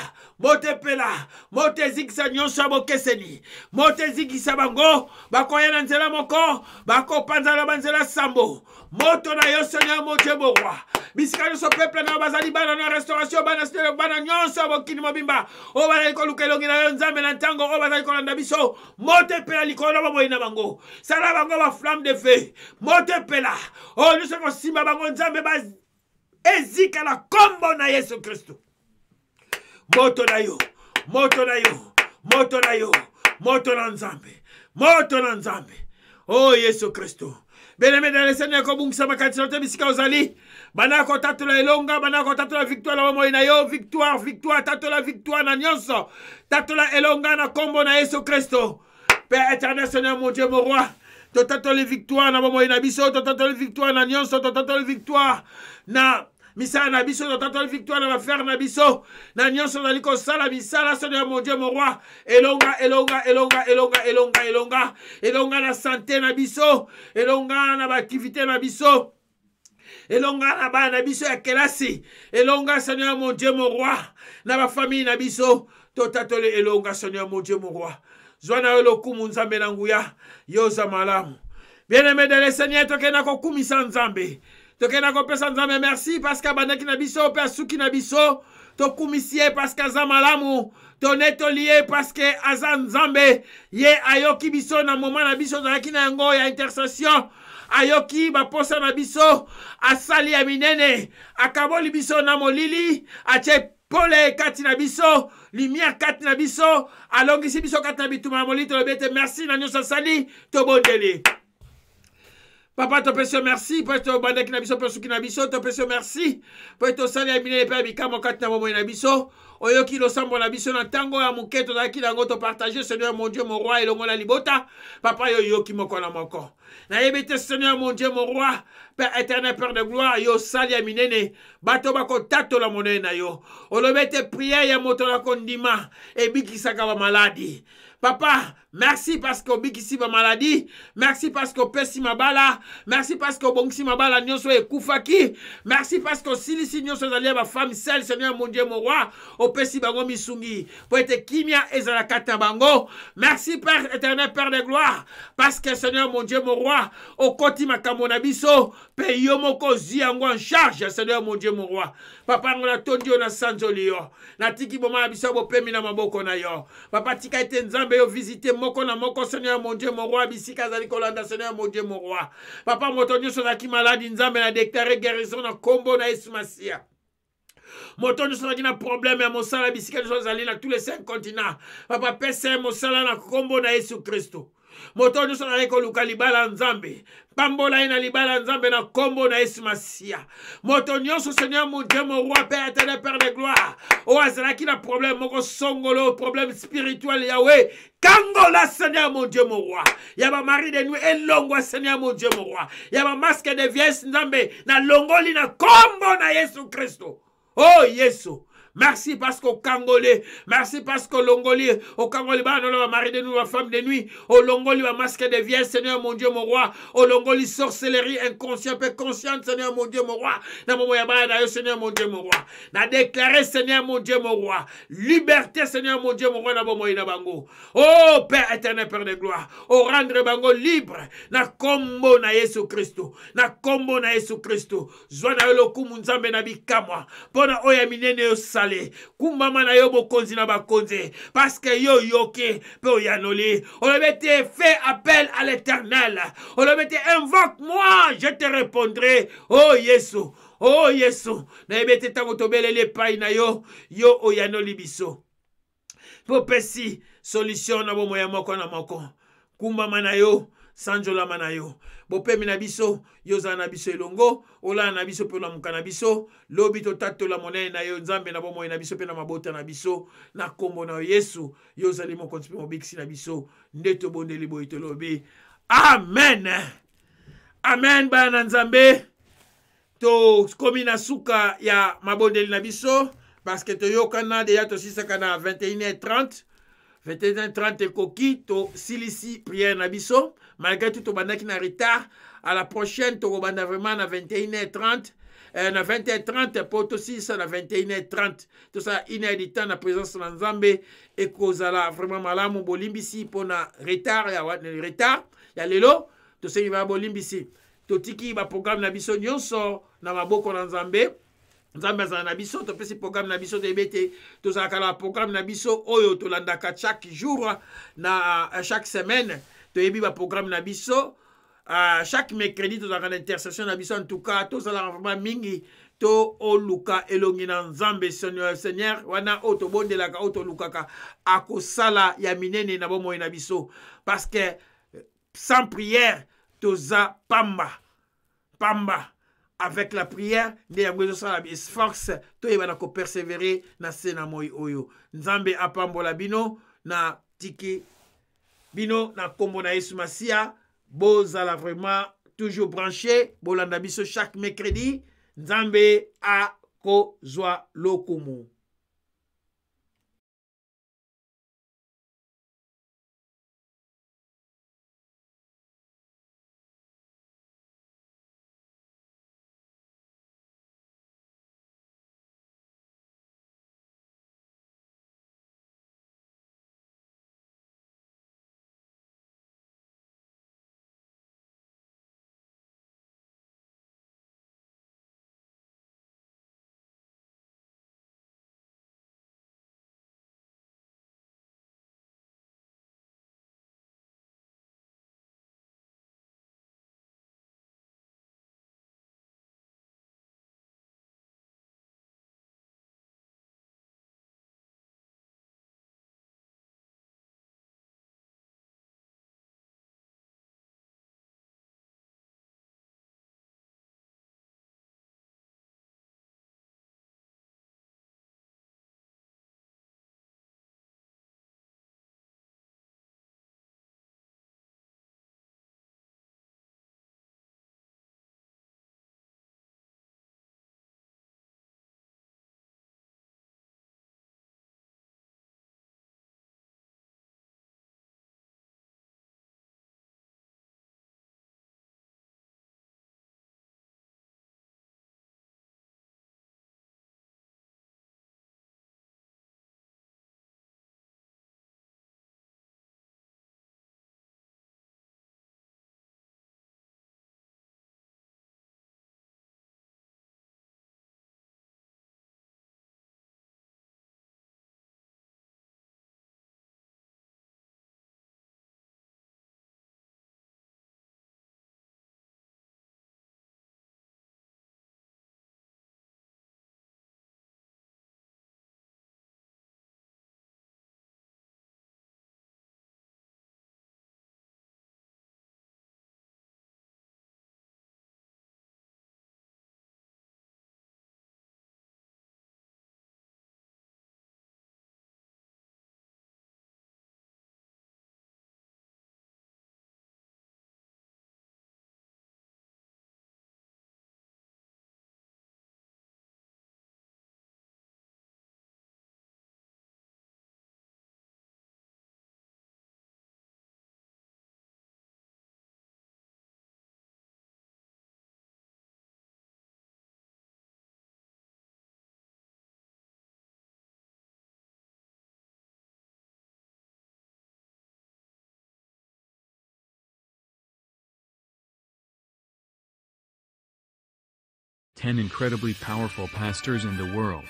S1: moto ezikisa nyonso bokeseni moto ezikisa bango bakoya na nzela moko bakopanza na banzela sambo moto na yo Seigneur mon Dieu mon roi bisika nyonso peuple na bazali bana na restauration bana nyonso bokini mobimba o bazali koluka elongi na yo Nzambe na ntango o bazali kolanda biso moto epela likolo na boboyi na bango sala bango ba flamme de feu moto epela o nyonso kosimba bango Nzambe ezika na kombo na Yesu Kristo moto na Nzambe oh Yesu Kristo bien-aimé dans le Seigneur kobungisa makatisa te bisika ozali banako tatula elonga banako tatula victoire la bomoi na yo victoire tatula victoire na nyonso tatula elonga na kombo na Yesu Kristo Père éternel Seigneur mon Dieu mon roi totatoli victoire na bomoi na biso totatoli victoire na nyonso totatoli victoire na misala na biso totatoli victoire na bafere na biso na nyonso zali kosala misala Seigneur mon Dieu mon roi elonga na santé na biso elonga na baaktivité na biso elonga na bana na biso ya kelasi elonga Seigneur mon Dieu mon roi na bafamille na biso totatoli elonga Seigneur mon Dieu mon roi zwana yo lokumu Nzambe na nguya yoza malamu bien-aimé dans le Seigneur tokena kokumisa Nzambe tokenda kopesa nzambe merci parce que abandaki na biso mpe asuki na biso tokumisi ye parce que aza malamu tonetoli ye parce que aza nzambe ye ayoki biso na moma na biso tozalaki na yango ya intercession ayoki baposa na biso asali ya minene akaboli biso na molili atie pole kati na biso lumière kati na biso alongisi biso kati na bituma ya molili tolobi ete merci na nyonso asali tobondeli. Papa, topesi merci, po to bandaki na biso, po suki na biso, topesi merci, po to sali ya minene pe bikamo kati na bomoi na biso, oyoki losambo na biso na tango ya muke to daki nango to partager Seigneur mon Dieu mon roi elongo la libota, papa yo yoki moko na moko. Na yebite Seigneur mon Dieu mon roi, Père éternel, Père de gloire, yo sali ya minene, bato bako tato la monnaie na yo. Olobete prière ya moto la kondima, e bikisaka ba maladi. Papa, merci parce que bikisi ba maladie, merci parce que pesi mabala, merci parce que bongisi mabala nyonso ekufaki, merci parce que silisi nyonso zalia ba femme seule Seigneur mon Dieu mon roi, opesi bango misungi, po ete kimia ezala kata bango. Merci Père éternel Père de gloire, parce que Seigneur mon Dieu mon roi, okoti makambo na biso, pe yo moko zi yango en charge Seigneur mon Dieu mon roi. Papa ngona tondi yo na sanzoli yo, na tiki boma biso bo pemi na maboko na yo. Papa tika ete nzambe yo visiter moko na moko Seigneur mon Dieu mon roi bisika zali kolanda Seigneur mon Dieu mon roi. Papa moto nyonso na ki maladi nzambe na déclarer guérison na kombo na Yesu Masia. Moto nyonso na kina problème ya mosala bisika nyonso zali na tous les 5 continents. Papa pese mosala na kombo na Yesu Kristo. Moto nyonso na ko luka libala nzambe. Pambola ina libala nzambe na kombo na Yesu Masia. Moto nyonso Seigneur mon Dieu mon roi Père éternel Père de gloire. O azalaki na problème moko songolo problème spirituel Yahweh. Kangola Seigneur mon Dieu mon roi. Yaba mari de nuit elongwa Seigneur mon Dieu mon roi. Yaba masque de vieillesse nzambe na longoli na kombo na Yesu Kristo. Oh Yesu. Merci parce qu'au Cangolais, merci parce qu'au Longoli, au Cangolais, on mari de nous, la femme de nuit, au Longoli, la masque de vieille, Seigneur mon Dieu, mon roi, au Longoli, sorcellerie, inconscient, peu consciente, Seigneur mon Dieu, mon roi, na mon yaba, Seigneur mon Dieu, mon roi, na déclaré, Seigneur mon Dieu, mon roi, liberté, Seigneur mon Dieu, mon roi, na mon bango, oh Père éternel, Père de gloire, au rendre bango libre, na kombo na Yesu Christo, na kombo na Yesu Christo, zwana yolo kumunzambe na bikamwa, pona oya minene yo kumbama na yo bokonzi na bakonze parce que yo yoke pe oyanoli olobete fais appel à l'Éternel olobete invoque moi je te répondrai oh Yesu na yebete tango tobelele pai na yo yo oyanoli biso po pesi solution na bomo ya moko na moko kumbama na yo sanjola manayo bopemi na biso yoza na biso elongo ola na biso pe lamuka na biso lobi to tatola monene na yo nzambe na bomoi na biso pe na mabota na biso na kombo na Yesu yoza limo kontipe mobiksi na biso ndeto bondeli boyi to lobi amen amen bana nzambe to komi na suka ya mabondeli na biso parce que to yokana de ya to sisaka na 21h30 21h30 koki to silisi prière na biso malgré tout to bandaki na retard à la prochaine to banda vraiment na 21h30 na 20h30 pour to silisa na 21h30 to ça une heure de temps na présence na Nzambe et kozala vraiment malamu bolimbisi pona retard ya lelo to sengi ba bolimbisi to tiki ba programme na biso nyonso na maboko na Nzambe Nzambe azala na biso topesi programme na biso tebete tozalaka na programme na biso oyo tolandaka chaque jour na chaque semaine toyebi ba programme na biso chaque mercredi tozalaka na intercession na biso en tout cas tozalaka vraiment mingi to oluka elongi na Nzambe Seigneur wana oyo tobondelaka oyo tolukaka akosala ya minene na bomoi na biso parce que sans prière toza pamba avec la prière nde yango ezosala force toyebana kopersévérer na se na moi oyo Nzambe apambola bino na tiki bino na kombo na Yesu Masia bozala vraiment toujours branché bolanda biso chaque mercredi Nzambe akozwa lokumu.
S2: 10 incredibly powerful pastors in the world.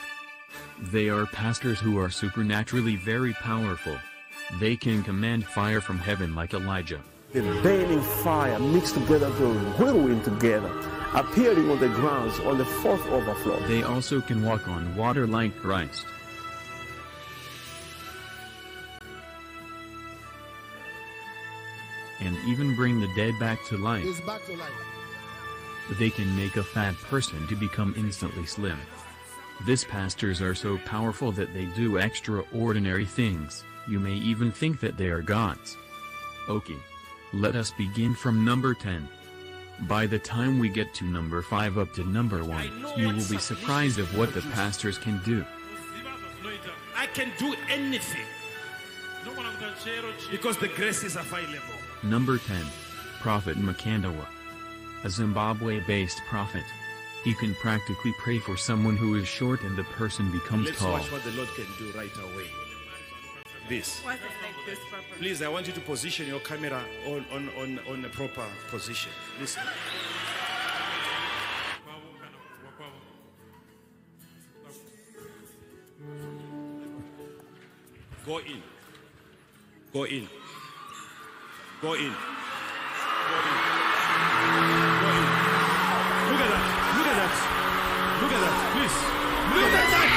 S2: They are pastors who are supernaturally very powerful. They can command fire from heaven like Elijah.
S3: The burning fire mixed together to a whirlwind together, appearing on the grounds on the fourth overflow.
S2: They also can walk on water like Christ. And even bring the dead back to life.
S4: He's back to life.
S2: They can make a fat person to become instantly slim. These pastors are so powerful that they do extraordinary things. You may even think that they are gods. Okay. Let us begin from number 10. By the time we get to number 5 up to number 1, you will be surprised of what the pastors can do.
S5: I can do anything because the grace is a high level.
S2: Number 10. Prophet Makandawa. A Zimbabwe-based prophet. He can practically pray for someone who is short and the person becomes
S5: Let's
S2: tall.
S5: watch what the Lord can do right away. This. Please, I want you to position your camera on a proper position. Listen. Go in. Go in. Go in. Go in. Go in. Look at that. Look at that. Look at that. Please. Look at that.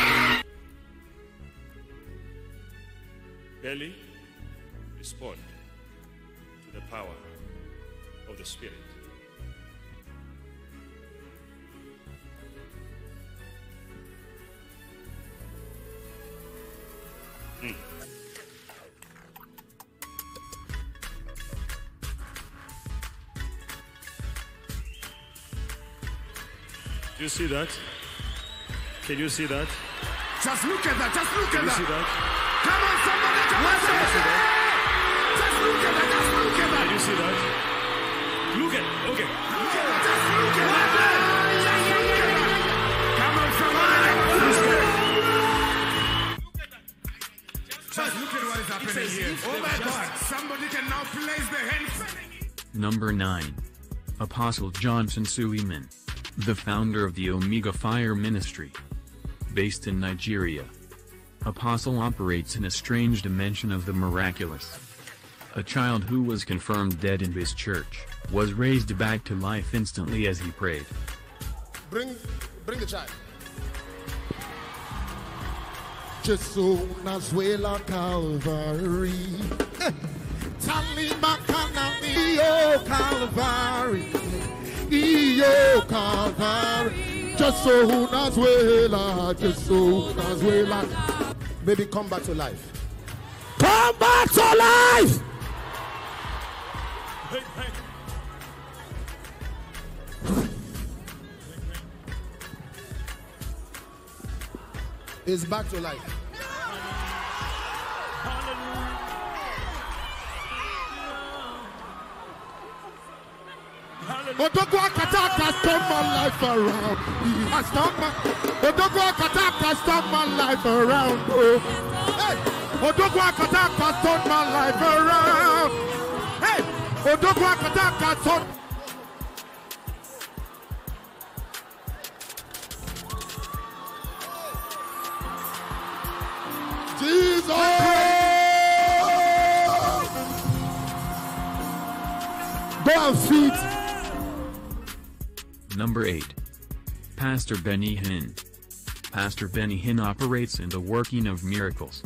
S5: Belly, respond to the power of the Spirit. Do you see that? Can you see that?
S4: Just look at that. Just look
S5: Can
S4: at
S5: you see
S4: that.
S5: that?
S4: Come on, somebody. Come on, somebody. Just look at that. Just look at that.
S5: Can you see that? Look at, okay.
S4: Look at that. Just look at that. Just look at that. Come on, somebody. Just look at what is happening here. Oh my God. Somebody can now place the hands.
S2: Number 9. Apostle Johnson Suleiman. The founder of the Omega Fire Ministry. Based in Nigeria. Apostle operates in a strange dimension of the miraculous. A child who was confirmed dead in his church, was raised back to life instantly as he prayed.
S4: Bring the child. Jesus Nazuela Calvary. Talima Kanani, oh Calvary. Iyo Calvary. Jesus Nazuela. Baby, come back to life. Come back to life! It's back to life. Odogwa Kataka turned my life around. He has turned my Odogwa Kataka turned my life around. Oh. Hey, Odogwa Kataka turned my life around. Hey, Odogwa Kataka turned. Jesus! Go and feed.
S2: Number 8. Pastor Benny Hinn. Pastor Benny Hinn operates in the working of miracles.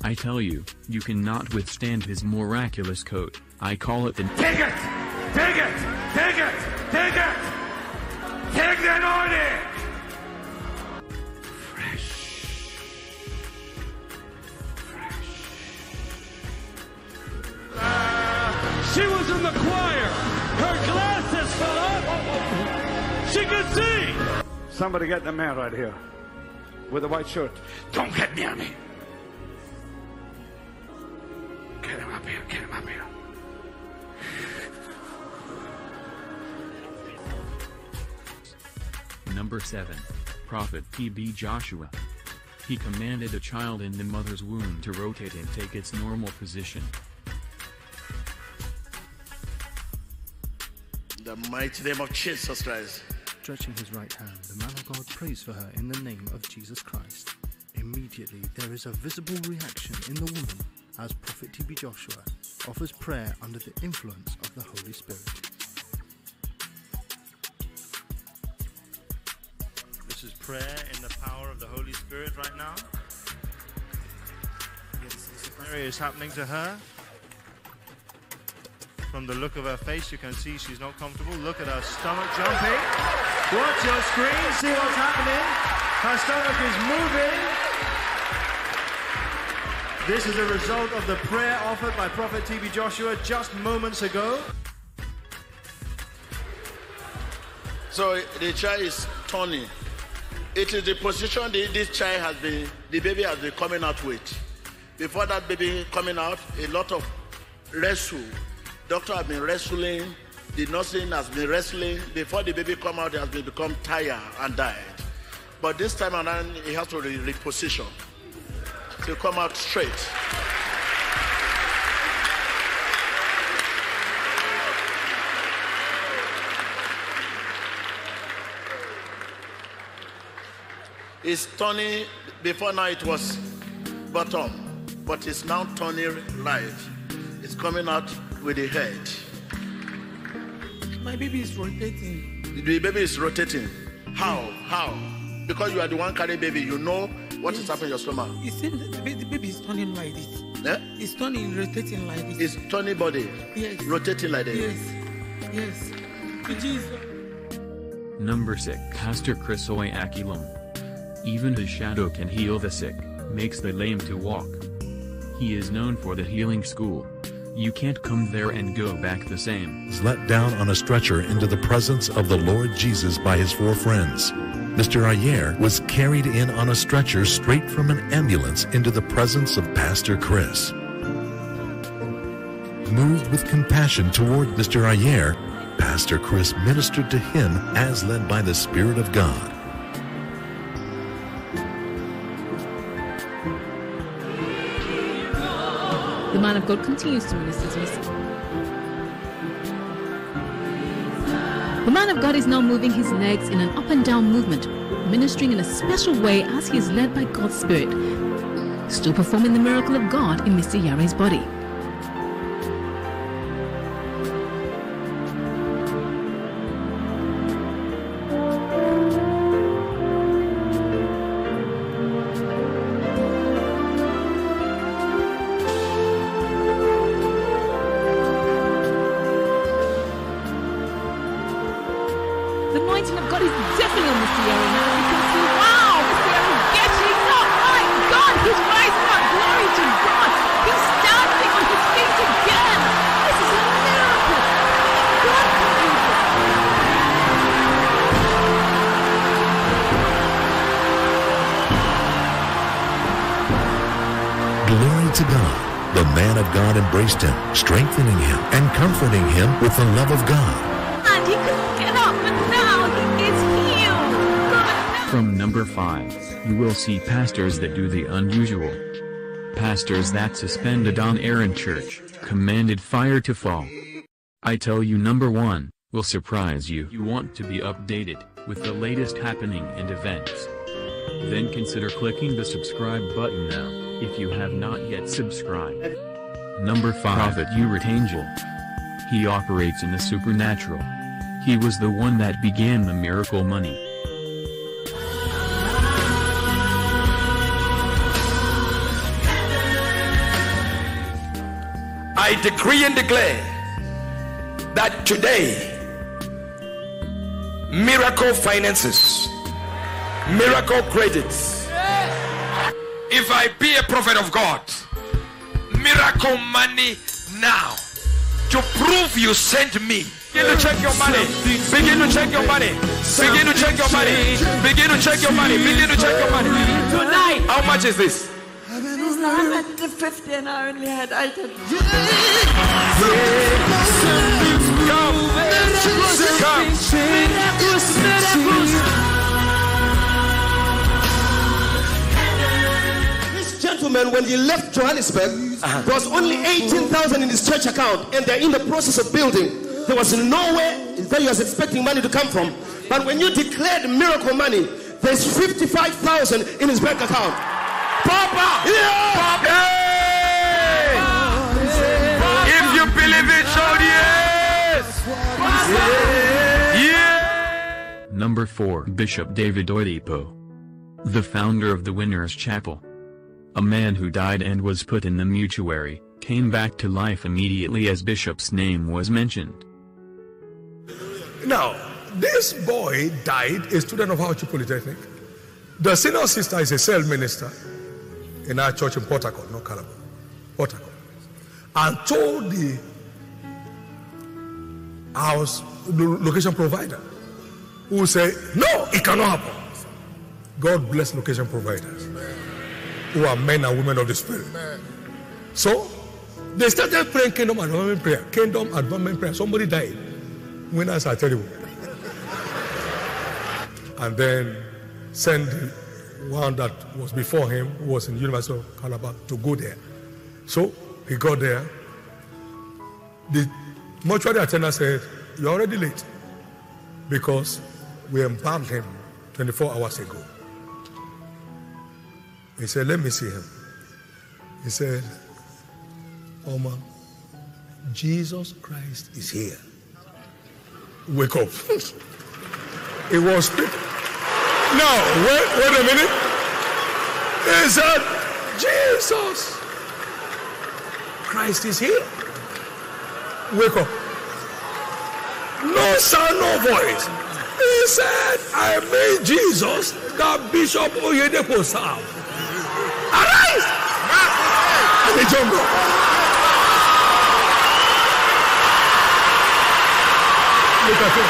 S2: I tell you, you cannot withstand his miraculous coat. I call it the
S5: Take it! Take it! Take it! Take it! Take the anointing! She was in the choir. Her glasses fell off. She could see. Somebody get the man right here with a white shirt. Don't get near me. Get him up here. Get him up here.
S2: Number 7. Prophet T.B. Joshua. He commanded a child in the mother's womb to rotate and take its normal position.
S6: In the mighty name of Jesus Christ.
S3: Stretching his right hand, the man of God prays for her in the name of Jesus Christ. Immediately, there is a visible reaction in the woman as Prophet TB Joshua offers prayer under the influence of the Holy Spirit.
S6: This is prayer in the power of the Holy Spirit right now. Area is happening to her. From the look of her face, you can see she's not comfortable. Look at her stomach jumping. Watch your screen, see what's happening. Her stomach is moving. This is a result of the prayer offered by Prophet TB Joshua just moments ago.
S7: So the child is turning. It is the position this child has been, the baby has been coming out with. Before that baby coming out, a lot of wrestle. Doctor has been wrestling, the nursing has been wrestling. Before the baby come out, he has become tired and died. But this time around, he has to reposition to come out straight. It's turning, before now it was bottom, but it's now turning right. It's coming out with the head.
S1: My baby is rotating.
S7: The baby is rotating. How? Because you are the one carrying baby, you know what is happening in your stomach.
S1: It seems the baby is turning like this.
S7: Yeah?
S1: It's turning, rotating like this.
S7: It's turning body.
S1: Yes.
S7: Rotating like this.
S1: Yes. Jesus.
S2: Number 6. Pastor Chris Oyakhilome. Even his shadow can heal the sick, makes the lame to walk. He is known for the healing school. You can't come there and go back the same.
S8: Was let down on a stretcher into the presence of the Lord Jesus by his 4 friends. Mr. Ayer was carried in on a stretcher straight from an ambulance into the presence of Pastor Chris. Moved with compassion toward Mr. Ayer, Pastor Chris ministered to him as led by the Spirit of God.
S9: The man of God continues to minister to us. The man of God is now moving his legs in an up and down movement, ministering in a special way as he is led by God's Spirit, still performing the miracle of God in Mr. Yare's body. The anointing of God is definitely on Mr. Yare now. You can see, wow, Mr. Yare is getting up. My God, he's rising up. Glory to God. He's standing on his feet again. This is a miracle. God can do
S8: this. Glory to God. The man of God embraced him, strengthening him and comforting him with the love of God.
S9: And he couldn't get up, but now he is healed.
S2: From number 5, you will see pastors that do the unusual. Pastors that suspended on air in church, commanded fire to fall. I tell you, number 1 will surprise you. You want to be updated with the latest happening and events. Then consider clicking the subscribe button now, if you have not yet subscribed. Number 5, Prophet Uratangel. He operates in the supernatural. He was the one that began the miracle money.
S10: I decree and declare that today, miracle finances, miracle credits. If I be a prophet of God, miracle money now. To prove you sent me. Begin to check your money. Begin to check your money. Begin to check your money. Begin to check your money. Begin to check your money.
S9: Tonight.
S10: How much is this?
S11: It's 950 and I only had 800.
S12: This gentleman, when he left Johannesburg, there was only 18,000 in his church account, and they're in the process of building. There was nowhere that he was expecting money to come from. But when you declare the miracle money, there's 55,000 in his bank account.
S10: Papa!
S12: Yeah!
S10: Papa! Hey! If you believe it, shout yes! Yeah!
S2: Number 4. Bishop David Oyedepo, the founder of the Winners Chapel. A man who died and was put in the mortuary, came back to life immediately as Bishop's name was mentioned.
S13: Now, this boy died, a student of Auchi Polytechnic. The senior sister is a cell minister in our church in Port Harcourt, not Calabar, Port Harcourt, and told the house, the location provider, who said, no, it cannot happen. God bless location providers, who are men and women of the Spirit. So, they started praying Kingdom Advancement Prayer. Kingdom Advancement Prayer. Somebody died. Winners are terrible. And then send the one that was before him, who was in the University of Calabar, to go there. So he got there. The mortuary attendant said, you're already late because we embalmed him 24 hours ago. He said, let me see him. He said, Oma, Jesus Christ is here. Wake up. It was speaking. Now, wait a minute. He said, Jesus Christ is here. Wake up. No sound, no voice. He said, I made Jesus that Bishop Oyedepo served. Arise! And the jungle. Look at him.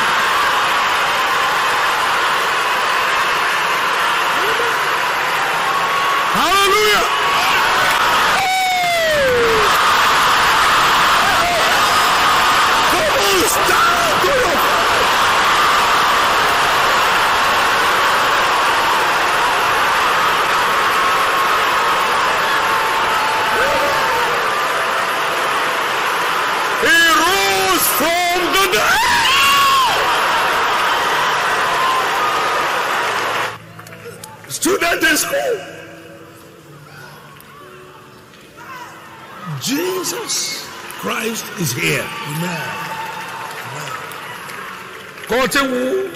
S13: Hallelujah! Come on, stand to your feet. He rose from the dead. Student in school. Jesus Christ is here. Amen. Continue.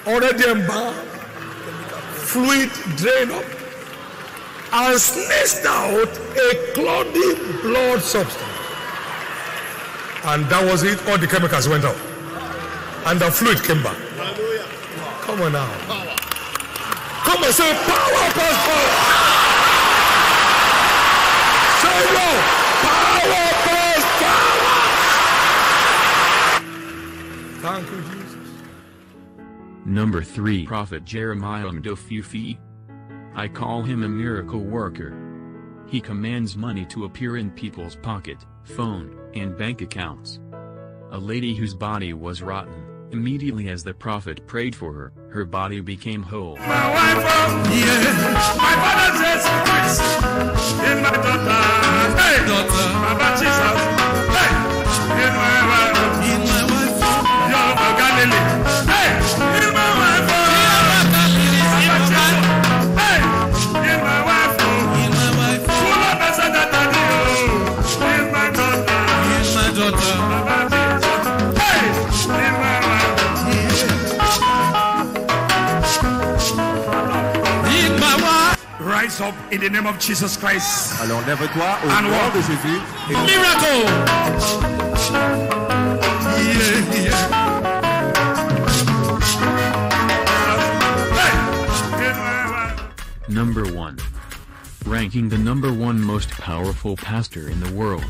S13: Already embalmed. Fluid drain up. And sneezed out a cloudy blood substance. And that was it. All the chemicals went out. And the fluid came back. Come on now. Come on, say power, power. Say no. Power, power. Thank you, Jesus.
S2: Number 3. Prophet Jeremiah Mdofufi. I call him a miracle worker. He commands money to appear in people's pocket, phone, and bank accounts. A lady whose body was rotten, immediately as the prophet prayed for her, her body became whole.
S14: My wife, yeah. My father says Christ in my daughter. Hey, daughter. Baba Jesus. Hey, in my wife. In my wife. You're the Galilee. Hey, in my wife. Baba Jesus. Hey, in my wife. In my wife. Full of message that I do. In my daughter. In my daughter. Baba Jesus. Hey, in my wife. Rise up in the name of Jesus Christ.
S15: Alors lève-toi au
S14: And
S15: nom
S14: walk.
S15: de Jésus.
S14: Miracle.
S2: Number 1. Ranking the number 1 most powerful pastor in the world.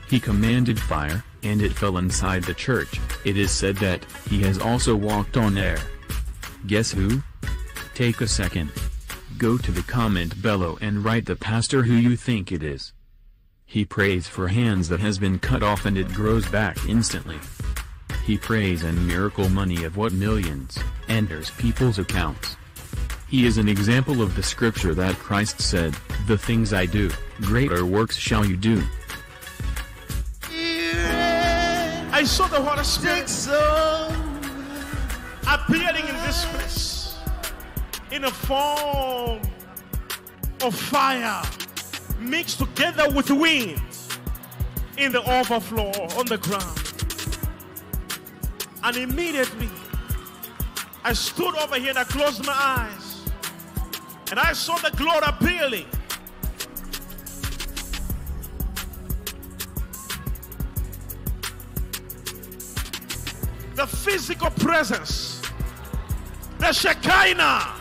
S2: He commanded fire, and it fell inside the church. It is said that he has also walked on air. Guess who? Take a second. Go to the comment below and write the pastor who you think it is. He prays for hands that has been cut off and it grows back instantly. He prays and miracle money of what millions enters people's accounts. He is an example of the scripture that Christ said, "The things I do, greater works shall you do."
S14: I saw the Holy Spirit. I
S4: appearing in this place in a form of fire mixed together with wind in the overflow on the ground. And immediately I stood over here and I closed my eyes and I saw the glory appearing. The physical presence, the Shekinah,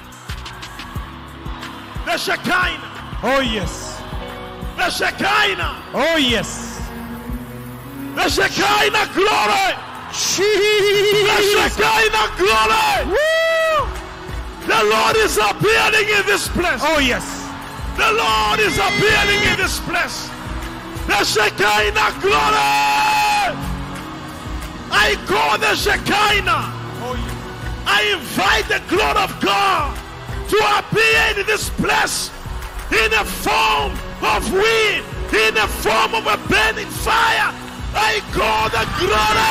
S4: the Shekinah.
S15: Oh yes.
S4: The Shekinah.
S15: Oh yes.
S4: The Shekinah glory.
S15: Jesus.
S4: The Shekinah glory.
S15: Woo.
S4: The Lord is appearing in this place.
S15: Oh yes.
S4: The Lord is appearing in this place. The Shekinah glory. I call the Shekinah.
S15: Oh yes.
S4: I invite the glory of God to appear in this place in the form of wind, in the form of a burning fire. I call the glory.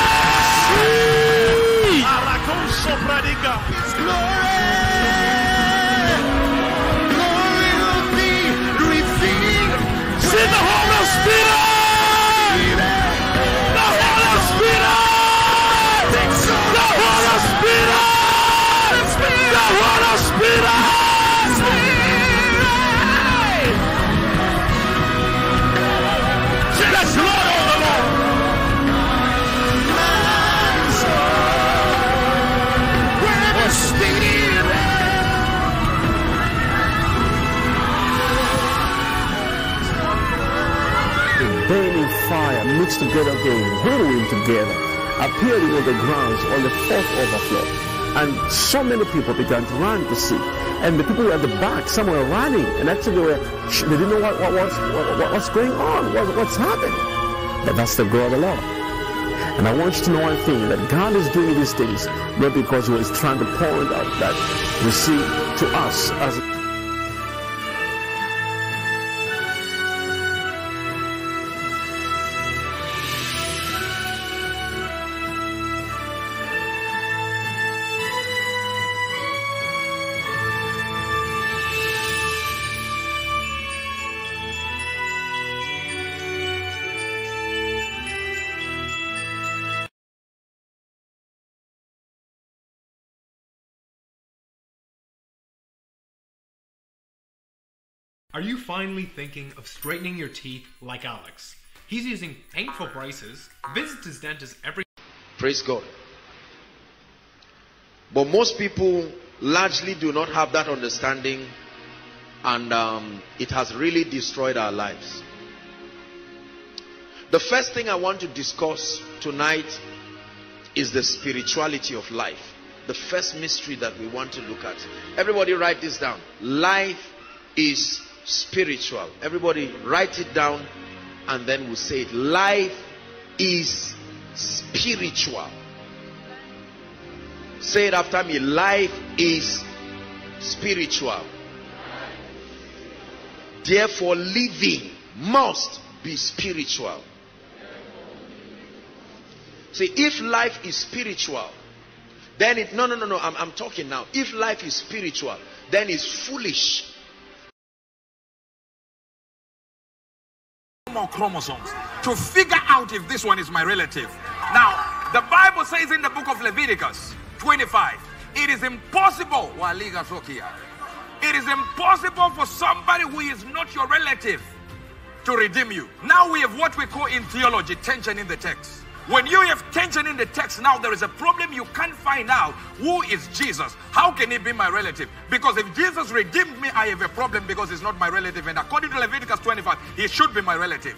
S4: His
S15: glory. Glory will be revealed.
S4: See the Holy Spirit. The Holy Spirit. The Holy Spirit. The Holy Spirit.
S16: Burning fire mixed together again, whirling together, appearing on the grounds on the fourth overflow. And so many people began to run to see. And the people at the back, some were running, and actually they didn't know what's going on, what's happening. But that's the glory of the Lord. And I want you to know one thing, that God is doing these things not because He was trying to point out that we see to us as
S17: Are you finally thinking of straightening your teeth like Alex? He's using painful braces, visits his dentist every...
S18: Praise God. But most people largely do not have that understanding, and it has really destroyed our lives. The first thing I want to discuss tonight is the spirituality of life. The first mystery that we want to look at. Everybody write this down. Life is spiritual. Everybody write it down and then we'll say it. Life is spiritual. Say it after me. Life is spiritual. Therefore, living must be spiritual. See, if life is spiritual, then it... No, I'm talking now. If life is spiritual, then it's foolish.
S10: More chromosomes to figure out if this one is my relative. Now, the Bible says in the book of Leviticus 25, it is impossible, it is impossible for somebody who is not your relative to redeem you. Now we have what we call in theology tension in the text. When you have tension in the text, now there is a problem. You can't find out who is Jesus. How can he be my relative? Because if Jesus redeemed me, I have a problem because he's not my relative. And according to Leviticus 25, he should be my relative.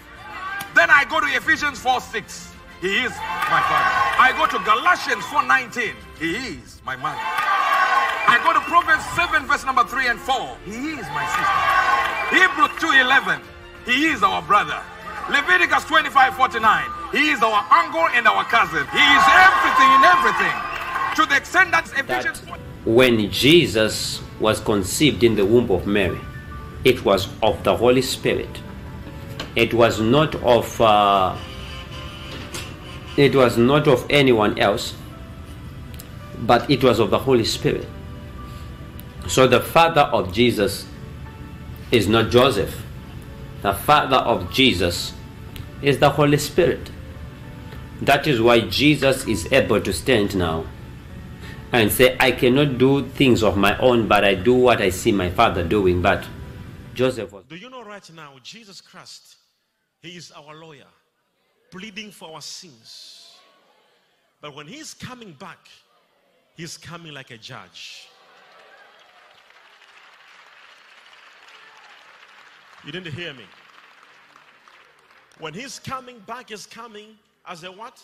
S10: Then I go to Ephesians 4:6. He is my father. I go to Galatians 4:19. He is my mother. I go to Proverbs 7 verse number 3 and 4. He is my sister. Hebrews 2:11. He is our brother. Leviticus 25:49. He is our uncle and our cousin. He is everything in everything. To the extent that Ephesians...
S19: When Jesus was conceived in the womb of Mary, it was of the Holy Spirit. It was not of anyone else. but it was of the Holy Spirit. So the father of Jesus is not Joseph. The father of Jesus is the Holy Spirit. That is why Jesus is able to stand now and say, I cannot do things of my own, but I do what I see my father doing. But Joseph was...
S20: Do you know right now, Jesus Christ, he is our lawyer, pleading for our sins. But when he's coming back, he's coming like a judge. You didn't hear me. When he's coming back, he's coming as a what?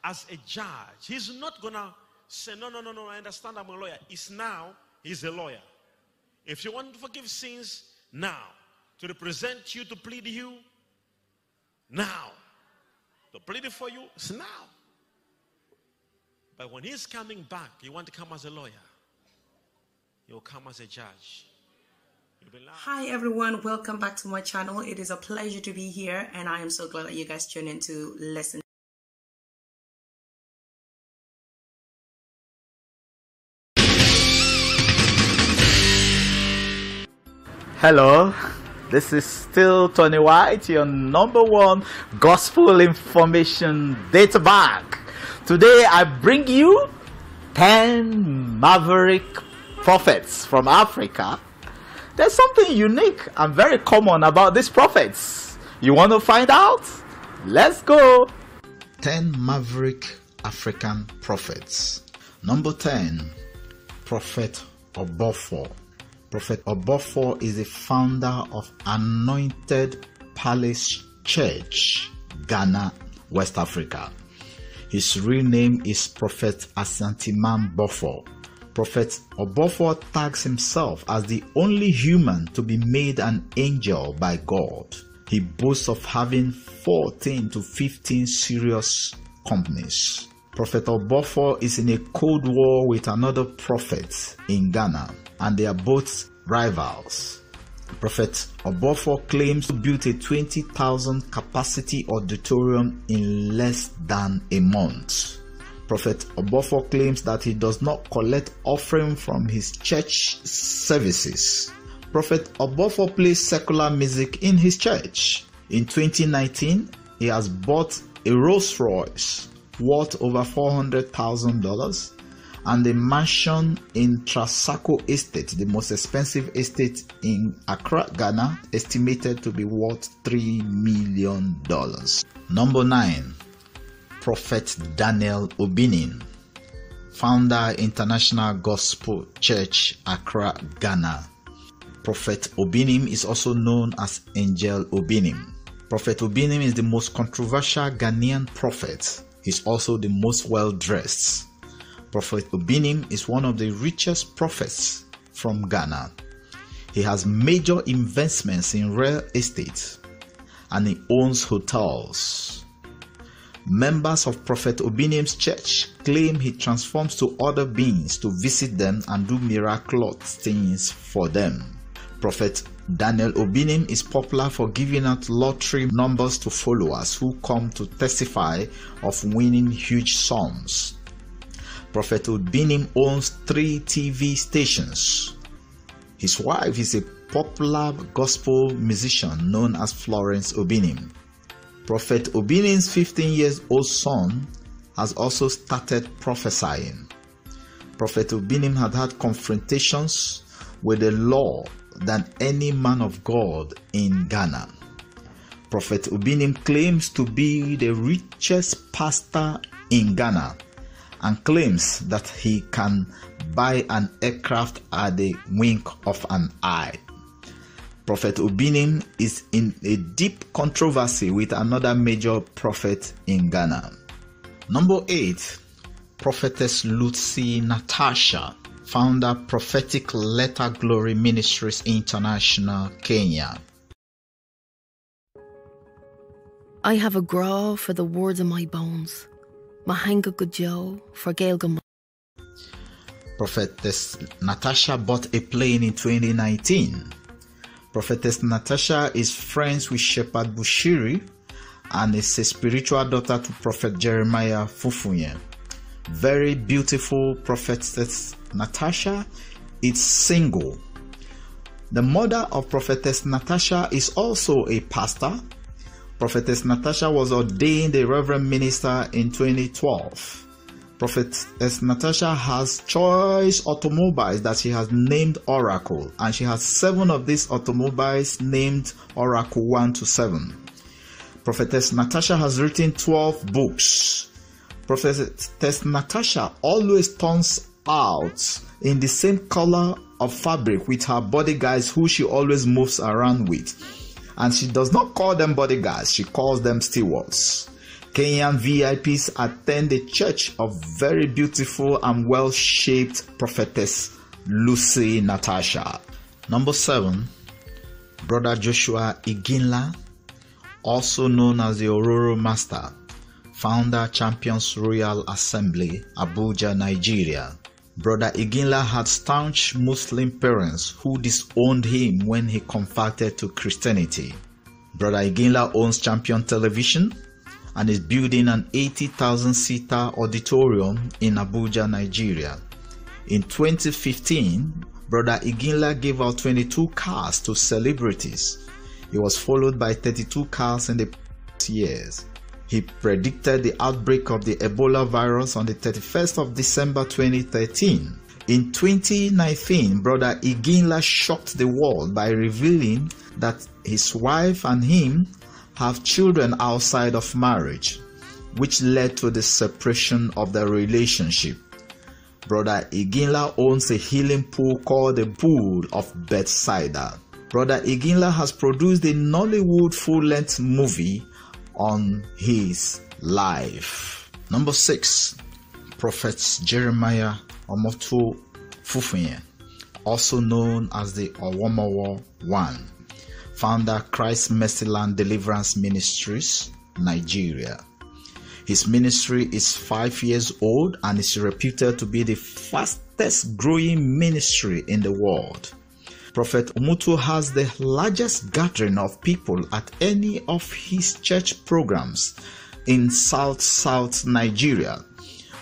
S20: As a judge. He's not gonna say, no, I understand I'm a lawyer. It's now, he's a lawyer. If you want to forgive sins, now. To represent you, to plead you, now. To plead it for you, it's now. But when he's coming back, you want to come as a lawyer. You'll come as a judge.
S21: Hi everyone, welcome back to my channel. It is a pleasure to be here, and I am so glad that you guys tuned in to listen.
S22: Hello, this is still Tony White, your #1 gospel information data bank. Today I bring you 10 maverick prophets from Africa. There's something unique and very common about these prophets. You want to find out? Let's go.
S23: 10 maverick African prophets. Number 10, Prophet Obofor. Prophet Obofor is the founder of Anointed Palace Church, Ghana, West Africa. His real name is Prophet Asantiman Bofor. Prophet Obofor tags himself as the only human to be made an angel by God. He boasts of having 14 to 15 serious companies. Prophet Obofor is in a cold war with another prophet in Ghana, and they are both rivals. Prophet Obofor claims to build a 20,000 capacity auditorium in less than a month. Prophet Obofor claims that he does not collect offering from his church services. Prophet Obofor plays secular music in his church. In 2019, he has bought a Rolls Royce worth over $400,000 and a mansion in Trasacco Estate, the most expensive estate in Accra, Ghana, estimated to be worth $3 million. Number 9. Prophet Daniel Obinim, founder International Gospel Church, Accra, Ghana. Prophet Obinim is also known as Angel Obinim. Prophet Obinim is the most controversial Ghanaian prophet. He's also the most well-dressed. Prophet Obinim is one of the richest prophets from Ghana. He has major investments in real estate and he owns hotels. Members of Prophet Obinim's church claim he transforms to other beings to visit them and do miraculous things for them. Prophet Daniel Obinim is popular for giving out lottery numbers to followers who come to testify of winning huge sums. Prophet Obinim owns 3 TV stations. His wife is a popular gospel musician known as Florence Obinim. Prophet Obinim's 15-year-old son has also started prophesying. Prophet Obinim had confrontations with the law than any man of God in Ghana. Prophet Obinim claims to be the richest pastor in Ghana and claims that he can buy an aircraft at the wink of an eye. Prophet Obinim is in a deep controversy with another major prophet in Ghana. Number 8, Prophetess Lucy Natasha, founder Prophetic Letter Glory Ministries International, Kenya.
S24: I have a graw for the words of my bones. Mahanga Gujo for Gaelgam.
S23: Prophetess Natasha bought a plane in 2019. Prophetess Natasha is friends with Shepherd Bushiri and is a spiritual daughter to Prophet Jeremiah Fufunye. very beautiful prophetess Natasha is single. The mother of prophetess Natasha is also a pastor. Prophetess Natasha was ordained a reverend minister in 2012. Prophetess Natasha has choice automobiles that she has named Oracle, and she has 7 of these automobiles named Oracle 1 to 7. Prophetess Natasha has written 12 books. Prophetess Natasha always turns out in the same color of fabric with her bodyguards who she always moves around with. And she does not call them bodyguards, she calls them stewards. Kenyan VIPs attend the church of very beautiful and well-shaped prophetess Lucy Natasha. Number 7, Brother Joshua Iginla, also known as the Ororo Master, founder Champions Royal Assembly, Abuja, Nigeria. Brother Iginla had staunch Muslim parents who disowned him when he converted to Christianity. Brother Iginla owns Champion Television and is building an 80,000-seater auditorium in Abuja, Nigeria. In 2015, Brother Iginla gave out 22 cars to celebrities. He was followed by 32 cars in the years. He predicted the outbreak of the Ebola virus on the 31st of December 2013. In 2019, Brother Iginla shocked the world by revealing that his wife and him have children outside of marriage, which led to the separation of their relationship. Brother Iginla owns a healing pool called the Pool of Bethsaida. Brother Iginla has produced a Nollywood full-length movie on his life. Number 6, Prophet Jeremiah Omoto Fufunye, also known as the Owomowo One, founder Christ Mercyland Deliverance Ministries, Nigeria. His ministry is 5 years old and is reputed to be the fastest growing ministry in the world. Prophet Omoto has the largest gathering of people at any of his church programs in South Nigeria.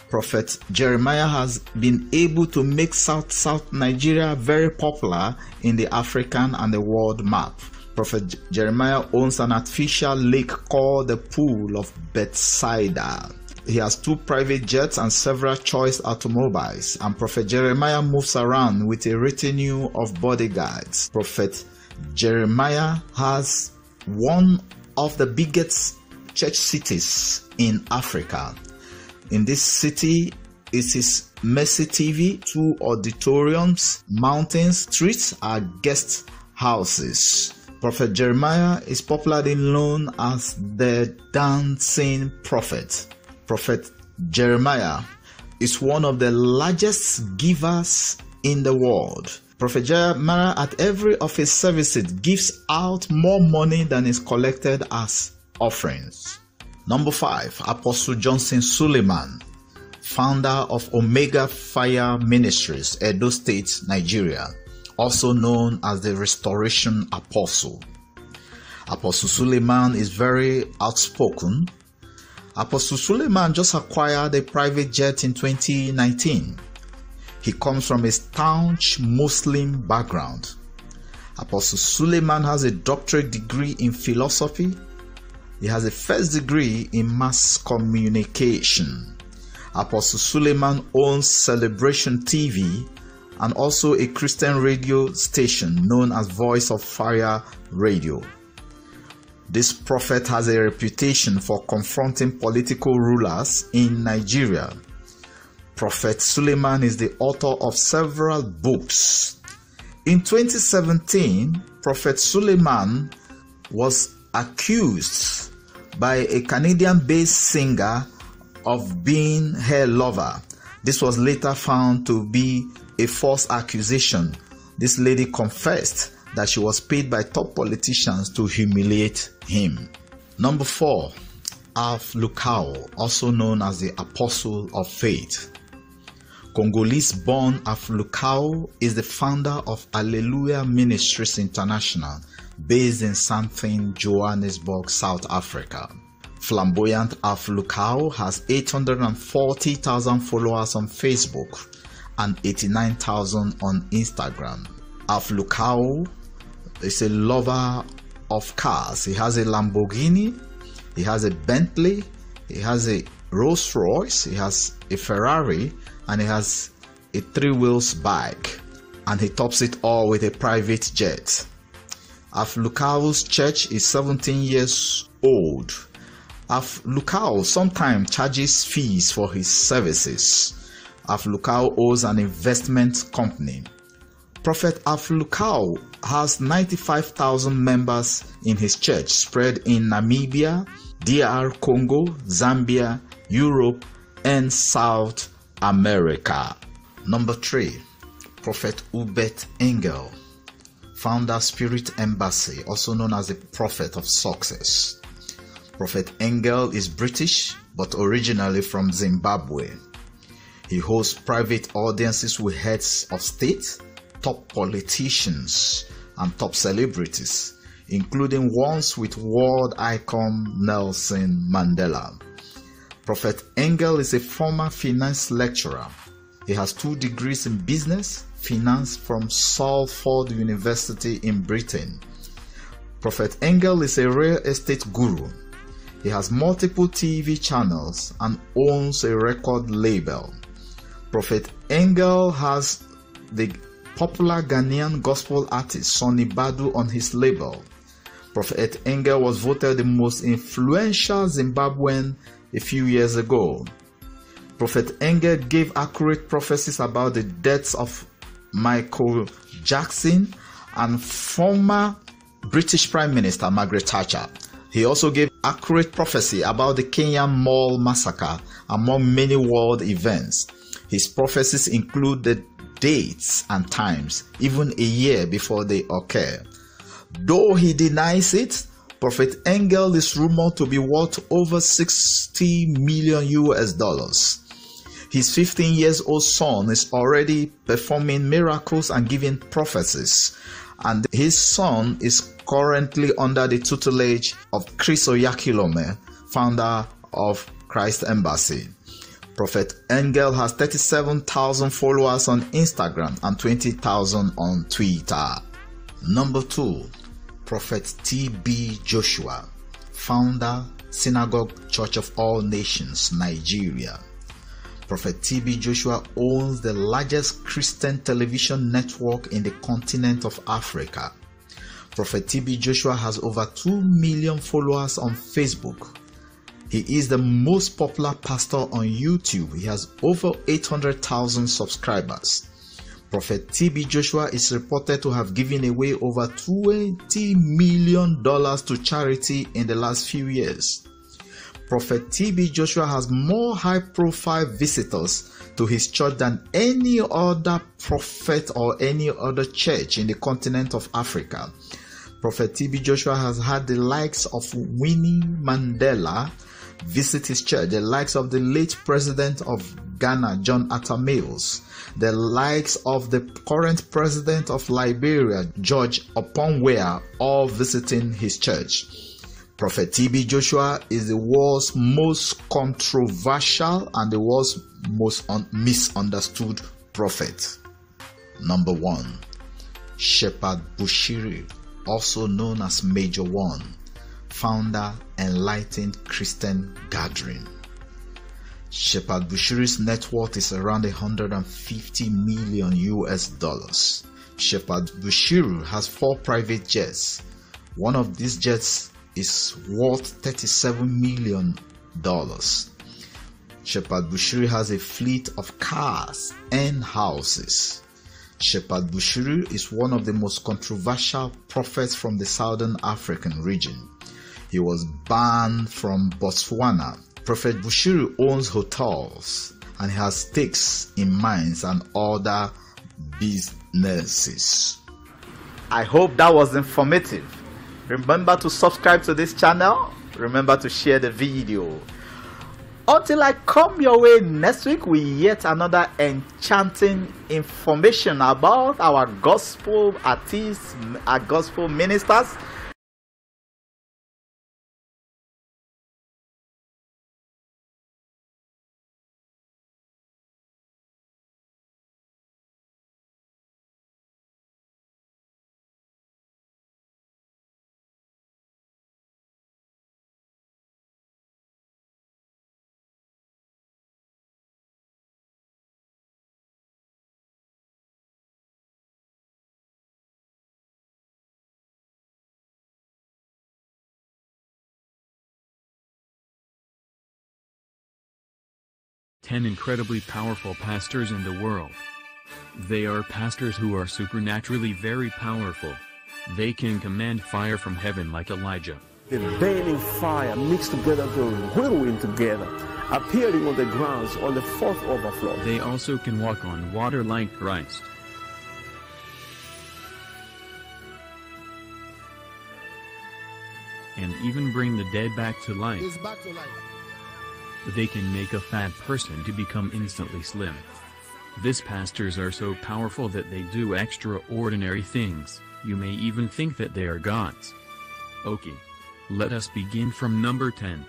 S23: Prophet Jeremiah has been able to make South Nigeria very popular in the African and the world map. Prophet Jeremiah owns an artificial lake called the Pool of Bethsaida. He has 2 private jets and several choice automobiles, and Prophet Jeremiah moves around with a retinue of bodyguards. Prophet Jeremiah has one of the biggest church cities in Africa. In this city is his Mercy TV, 2 auditoriums, mountains, streets are guest houses. Prophet Jeremiah is popularly known as the Dancing Prophet. Prophet Jeremiah is one of the largest givers in the world. Prophet Jeremiah at every of his services gives out more money than is collected as offerings. Number 5, Apostle Johnson Suleiman, founder of Omega Fire Ministries, Edo State, Nigeria, also known as the Restoration Apostle. Apostle Suleiman is very outspoken. Apostle Suleiman just acquired a private jet in 2019. He comes from a staunch Muslim background. Apostle Suleiman has a doctorate degree in philosophy. He has a first degree in mass communication. Apostle Suleiman owns Celebration TV and also a Christian radio station known as Voice of Fire Radio. This prophet has a reputation for confronting political rulers in Nigeria. Prophet Suleiman is the author of several books. In 2017, Prophet Suleiman was accused by a Canadian-based singer of being her lover. This was later found to be a false accusation. This lady confessed that she was paid by top politicians to humiliate him. Number 4, Alf Lukao, also known as the Apostle of Faith. Congolese-born Alf Lukao is the founder of Alleluia Ministries International, based in Sandton, Johannesburg, South Africa. Flamboyant Alf Lukau has 840,000 followers on Facebook and 89,000 on Instagram. Alf Lukau is a lover of cars. He has a Lamborghini, he has a Bentley, he has a Rolls Royce, he has a Ferrari, and he has a 3-wheels bike, and he tops it all with a private jet. Alf Lukau's church is 17 years old. Alf Lukau sometimes charges fees for his services. Alf Lukau owns an investment company. Prophet Alf Lukau has 95,000 members in his church spread in Namibia, DR Congo, Zambia, Europe, and South America. Number 3, Prophet Hubert Engel, founder Spirit Embassy, also known as the Prophet of Success. Prophet Engel is British, but originally from Zimbabwe. He hosts private audiences with heads of state, top politicians, and top celebrities, including ones with world icon Nelson Mandela. Prophet Engel is a former finance lecturer. He has 2 degrees in business, finance from Salford University in Britain. Prophet Engel is a real estate guru. He has multiple TV channels and owns a record label. Prophet Engel has the popular Ghanaian gospel artist Sonny Badu on his label. Prophet Engel was voted the most influential Zimbabwean a few years ago. Prophet Engel gave accurate prophecies about the deaths of Michael Jackson and former British Prime Minister Margaret Thatcher. He also gave accurate prophecy about the Kenyan Mall massacre, among many world events. His prophecies include the dates and times, even a year before they occur. Though he denies it, Prophet Engel is rumored to be worth over $60 million. His 15-year-old son is already performing miracles and giving prophecies, and his son is currently under the tutelage of Chris Oyakhilome, founder of Christ Embassy. Prophet Engel has 37,000 followers on Instagram and 20,000 on Twitter. Number 2, Prophet T.B. Joshua, founder, Synagogue Church of All Nations, Nigeria. Prophet T.B. Joshua owns the largest Christian television network in the continent of Africa. Prophet T.B. Joshua has over 2 million followers on Facebook. He is the most popular pastor on YouTube. He has over 800,000 subscribers. Prophet T.B. Joshua is reported to have given away over $20 million to charity in the last few years. Prophet T.B. Joshua has more high-profile visitors to his church than any other prophet or any other church in the continent of Africa. Prophet T.B. Joshua has had the likes of Winnie Mandela visit his church, the likes of the late president of Ghana, John Atta Mills, the likes of the current president of Liberia, George Oppongwea, all visiting his church. Prophet T.B. Joshua is the world's most controversial and the world's most misunderstood prophet. Number 1, Shepherd Bushiri, also known as Major One, founder, Enlightened Christian Gathering. Shepherd Bushiri's net worth is around $150 million. Shepherd Bushiri has 4 private jets. One of these jets is worth $37 million. Shepherd Bushiri has a fleet of cars and houses. Shepherd Bushiri is one of the most controversial prophets from the Southern African region. He was banned from Botswana. Prophet Bushiri owns hotels and he has stakes in mines and other businesses.
S22: I hope that was informative. Remember to subscribe to this channel. Remember to share the video. Until I come your way next week with yet another enchanting information about our gospel artists, our gospel ministers.
S2: 10 incredibly powerful pastors in the world. They are pastors who are supernaturally very powerful. They can command fire from heaven like Elijah.
S16: The burning fire mixed together the whirlwind together, appearing on the grounds on the fourth overflow.
S2: They also can walk on water like Christ. And even bring the dead back to life.
S4: He's back to life.
S2: They can make a fat person to become instantly slim. These pastors are so powerful that they do extraordinary things. You may even think that they are gods. Okay. Let us begin from number 10.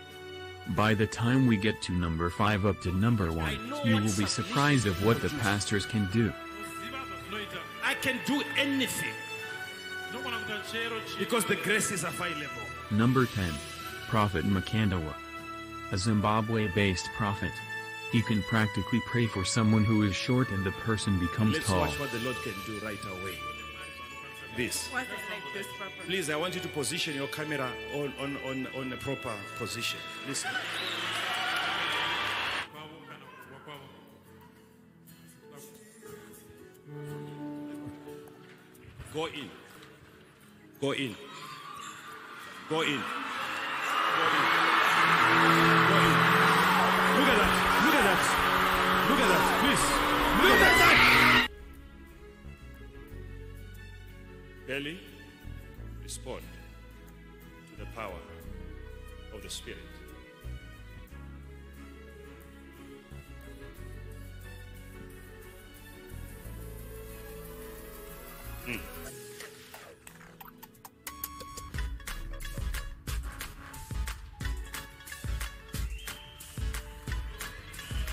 S2: By the time we get to number 5 up to number 1, you will be surprised of what the pastors can do.
S20: I can do anything because the grace is a high level.
S2: Number 10. Prophet Makandawa. A Zimbabwe-based prophet. He can practically pray for someone who is short and the person becomes
S20: Let's
S2: tall.
S20: watch what the Lord can do right away. This. Please, I want you to position your camera on a proper position. Listen. Go in. Go in. Go in. Go in. Look at that. Look at that. Look at that. Please. Look at that. Belly, respond to the power of the Spirit.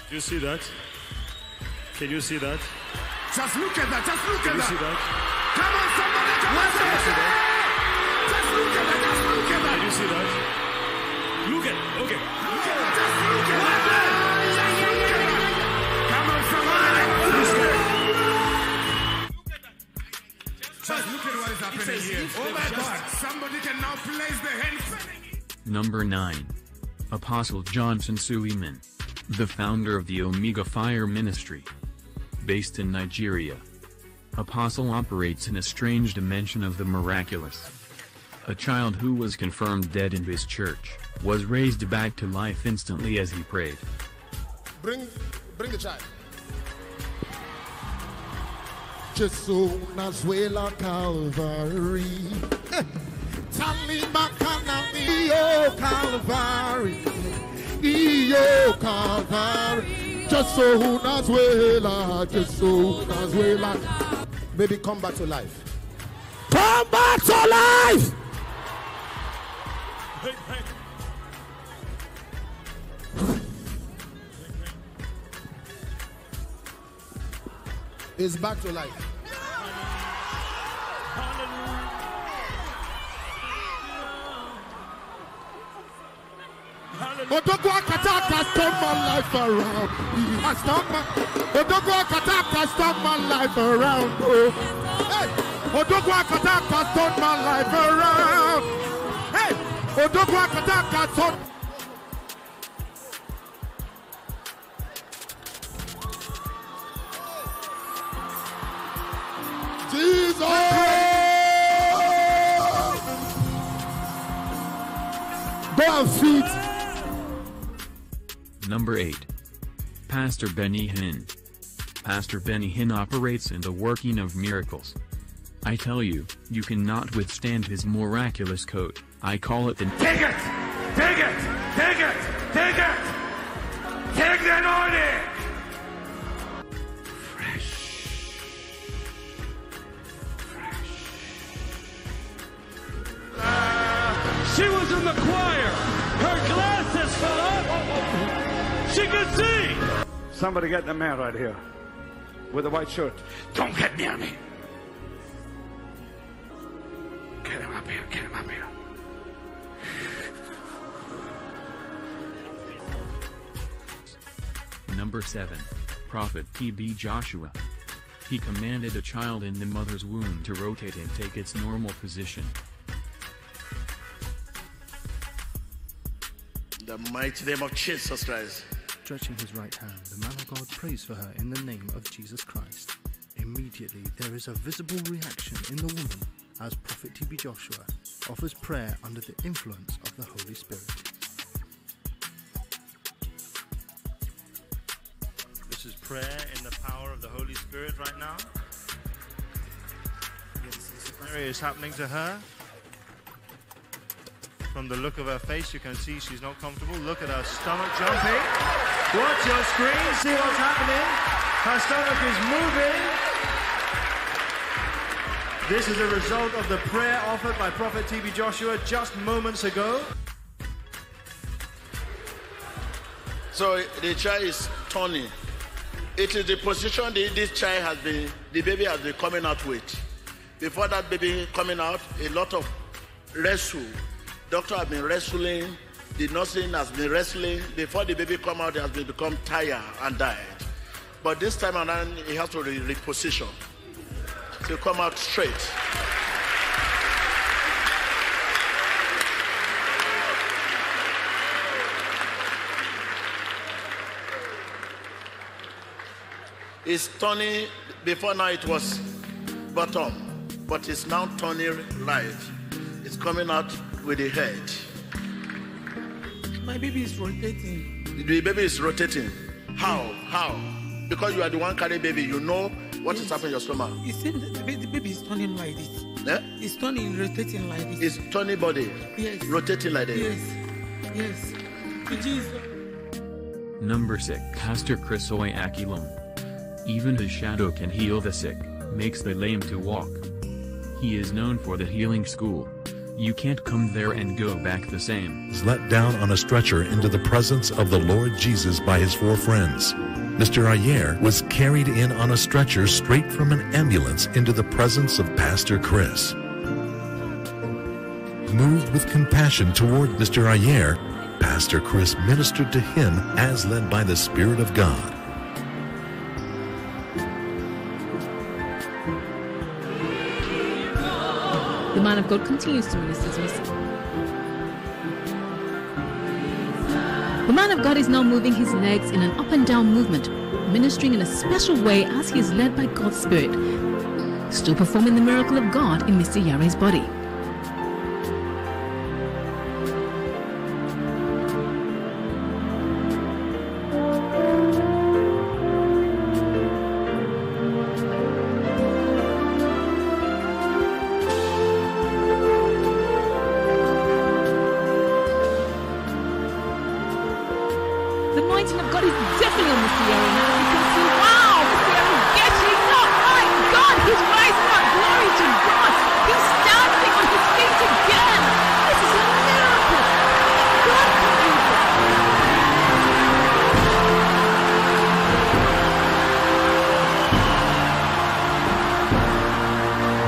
S20: Do you see that? Can you see that?
S4: Just look at that. Just look
S20: Can
S4: at
S20: you
S4: that.
S20: see that?
S4: Come on, somebody. Come on,
S20: Can you see
S4: somebody.
S20: that?
S4: Just look at that. Just look at that.
S20: Can you see that? Look at. Okay.
S4: Look at that. Just look at that. Just look at that. Come on, somebody. Just look at what is happening here. Oh my God. Somebody can now place the hands.
S2: Number 9. Apostle Johnson Suleiman. The founder of the Omega Fire Ministry. Based in Nigeria. Apostle operates in a strange dimension of the miraculous. A child who was confirmed dead in his church, was raised back to life instantly as he prayed.
S4: Bring the child. Jesus Nazuela Calvary. Talimakana Io Calvary. Io Calvary. Jesus Nazuela. Jesus Nazuela. Baby, come back to life. Come back to life. It's back to life. Odogwa Kataka turned my life around. He has turned my Odogwa Kataka turned my life around. Oh. Hey, Odogwa Kataka turned my life around. Hey, Odogwa Kataka turned. Jesus! Go and feed.
S2: Number 8. Pastor Benny Hinn. Pastor Benny Hinn operates in the working of miracles. I tell you, you cannot withstand his miraculous coat. I call it the
S14: Take it! Take it! Take it! Take it! Take the anointing!
S3: She was in the choir. Her glasses fell off. She could see.
S5: Somebody get the man right here with a white shirt.
S14: Don't get near me. Get him up here. Get him up here.
S2: Number 7. Prophet TB Joshua. He commanded a child in the mother's womb to rotate and take its normal position.
S6: In the mighty name of Jesus Christ.
S1: Stretching his right hand, the man of God prays for her in the name of Jesus Christ. Immediately, there is a visible reaction in the woman as Prophet TB Joshua offers prayer under the influence of the Holy Spirit.
S6: This is prayer in the power of the Holy Spirit right now. Mary is happening to her. From the look of her face, you can see she's not comfortable. Look at her stomach jumping. Watch your screen, see what's happening. Her stomach is moving. This is a result of the prayer offered by Prophet TB Joshua just moments ago.
S18: So the child is turning. It is the position this child has been, the baby has been coming out with. Before that baby coming out, a lot of wrestle. Doctor has been wrestling, the nursing has been wrestling. Before the baby come out, he has become tired and died. But this time around, he has to reposition to come out straight. It's turning, before now it was bottom, but it's now turning right. It's coming out with the head.
S7: My baby is rotating.
S18: The baby is rotating. How? Because you are the one carrying baby, you know what is happening in your stomach.
S7: You see, the baby is turning like this.
S18: Yeah?
S7: It's turning, rotating like this.
S18: It's turning body.
S7: Yes.
S18: Rotating like that.
S7: Yes. Jesus.
S2: Number 6. Pastor Chris Oyakhilome. Even his shadow can heal the sick, makes the lame to walk. He is known for the healing school. You can't come there and go back the same.
S8: Is let down on a stretcher into the presence of the Lord Jesus by his 4 friends. Mr. Ayer was carried in on a stretcher straight from an ambulance into the presence of Pastor Chris. Moved with compassion toward Mr. Ayer, Pastor Chris ministered to him as led by the Spirit of God.
S9: The man of God continues to minister to us. The man of God is now moving his legs in an up and down movement, ministering in a special way as he is led by God's Spirit, still performing the miracle of God in Mr. Yare's body. The anointing of God is definitely on Mr. Yare now. You can see, wow, Mr. Yare is getting up. My God, he's rising up. Glory to God. He's standing on his feet again. This is a miracle. God can do
S8: this.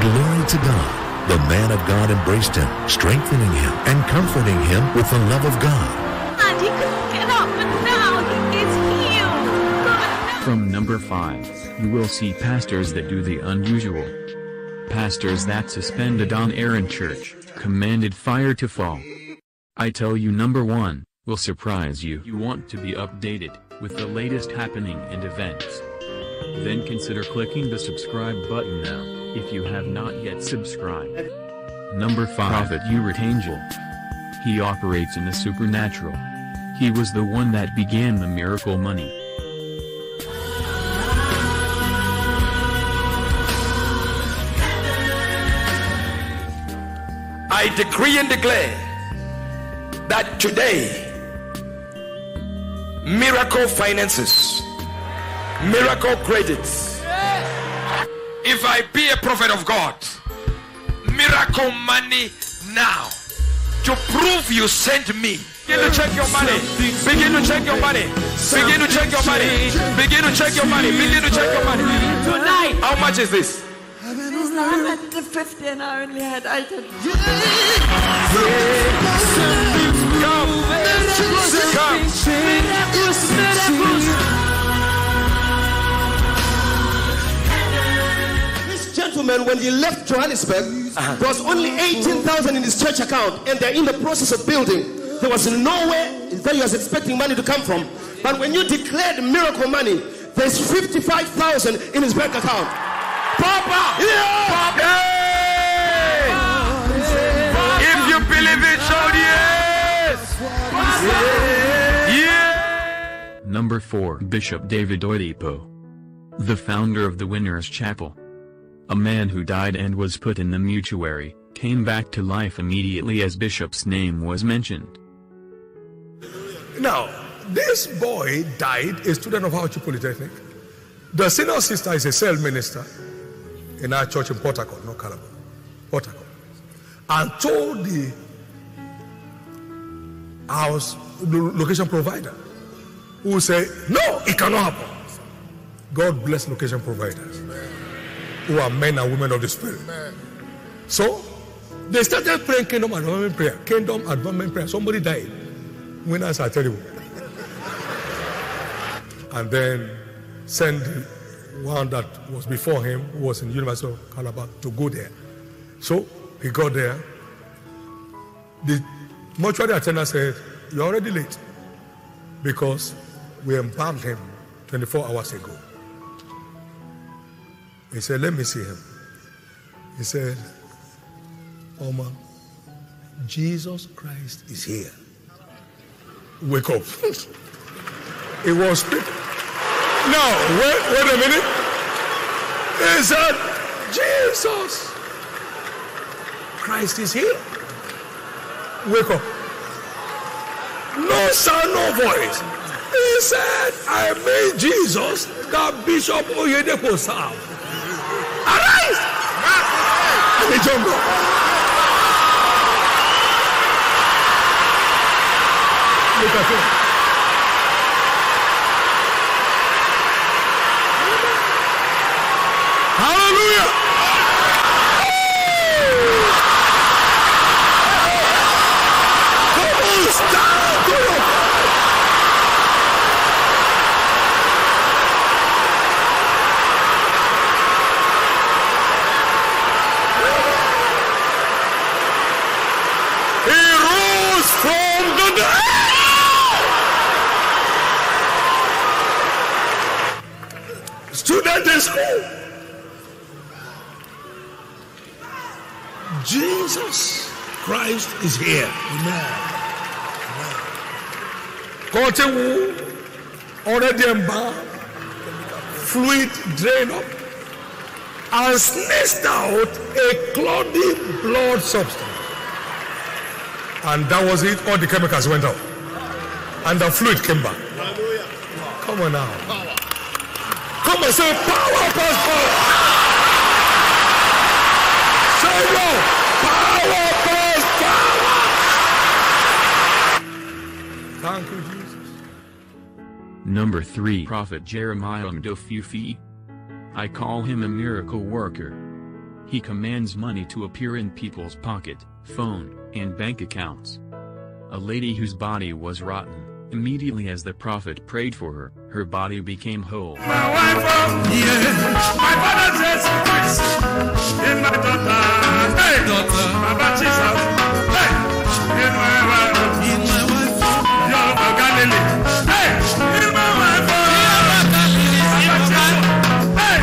S8: Glory to God. The man of God embraced him, strengthening him and comforting him with the love of God.
S9: And he couldn't get up, but now he is healed.
S2: From number 5, you will see pastors that do the unusual. Pastors that suspended on air in church, commanded fire to fall. I tell you, number 1 will surprise you. You want to be updated with the latest happening and events. Then consider clicking the subscribe button now, if you have not yet subscribed. Number 5, Prophet Uritangel. He operates in the supernatural. He was the one that began the miracle money.
S10: I decree and declare that today, miracle finances, miracle credits. If I be a prophet of God, miracle money now. To prove you sent me. Begin to check your money. Begin to check your money. Begin to check your money. Begin to check your money. Begin to check your money. Tonight. How much is this?
S11: It's 150 and I only had 800.
S12: This gentleman, when he left Johannesburg, there was only 18,000 in his church account, and they're in the process of building. There was nowhere that he was expecting money to come from. But when you declare the miracle money, there's 55,000 in his bank account. Papa! Yeah! Papa!
S10: Hey! If you believe it, shout yes! Yeah!
S2: Number 4. Bishop David Oyedepo, the founder of the Winners Chapel. A man who died and was put in the mortuary, came back to life immediately as Bishop's name was mentioned.
S14: Now, this boy died, a student of Auchi Polytechnic. The senior sister is a cell minister in our church in Port Harcourt, not Calabar, Port Harcourt, and told the house, the location provider, who said, no, it cannot happen. God bless location providers, who are men and women of the Spirit. So, they started praying Kingdom Advancement Prayer. Kingdom Advancement Prayer. Somebody died. Winners are terrible. And then send the one that was before him, who was in the University of Calabar, to go there. So he got there. The mortuary attendant said, you're already late, because we embalmed him 24 hours ago. He said, let me see him. He said, Oma, Jesus Christ is here. Wake up. It was speaking. Now, wait a minute. He said, Jesus Christ is here. Wake up. No sound, no voice. He said, I made Jesus that Bishop Oyedepo served. Arise! And he jumped up. Look at him. Hallelujah! Come on, stand to your feet. He rose from the dead. Student in school. Jesus Christ is here. Amen. Continue. Already embalmed. Fluid drain up. And sneezed out a cloudy blood substance. And that was it. All the chemicals went out. And the fluid came back. Come on now. Come on, say power past power. Say no. Power past power. Thank you, Jesus.
S2: Number 3. Prophet Jeremiah Mdofufi. I call him a miracle worker. He commands money to appear in people's pocket, phone, and bank accounts. A lady whose body was rotten, immediately as the prophet prayed for her, her body became whole.
S14: My wife, my father says, in my daughter, hey, daughter, Baba Jesus, hey, in my wife, you're a Galilee, hey, in my wife, hey,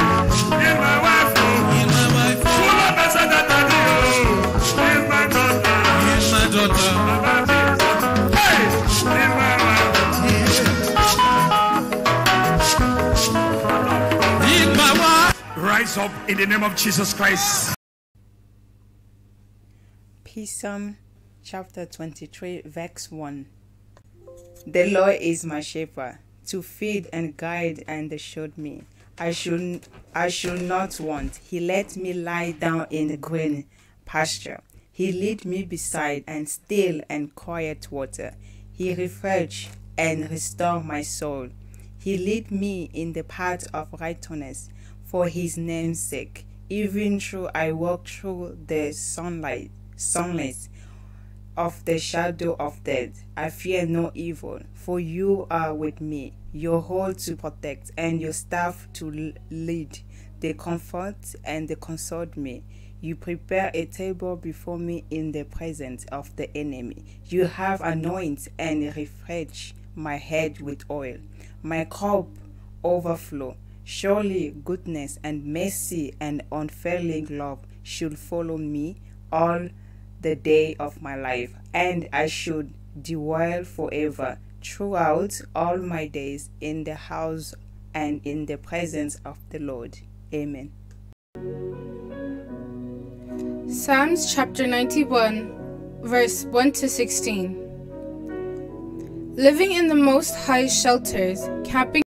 S14: in my wife, full of us at that in my daughter, Baba Jesus, hey, in my wife. Rise up in the name of Jesus Christ.
S13: Psalm chapter 23 verse 1. The Lord is my shepherd, to feed and guide, and showed me. I should not want. He let me lie down in the green pasture. He lead me beside and still and quiet water. He refreshed and restored my soul. He lead me in the path of righteousness for his name's sake. Even though I walk through the sunless of the shadow of death, I fear no evil, for you are with me. Your hold to protect and your staff to lead. They comfort and they console me. You prepare a table before me in the presence of the enemy. You have anointed and refreshed my head with oil. My cup overflow. Surely goodness and mercy and unfailing love should follow me all the day of my life, and I should dwell forever throughout all my days in the house and in the presence of the Lord. Amen.
S15: Psalms chapter 91, verse 1 to 16. Living in the Most High shelters, camping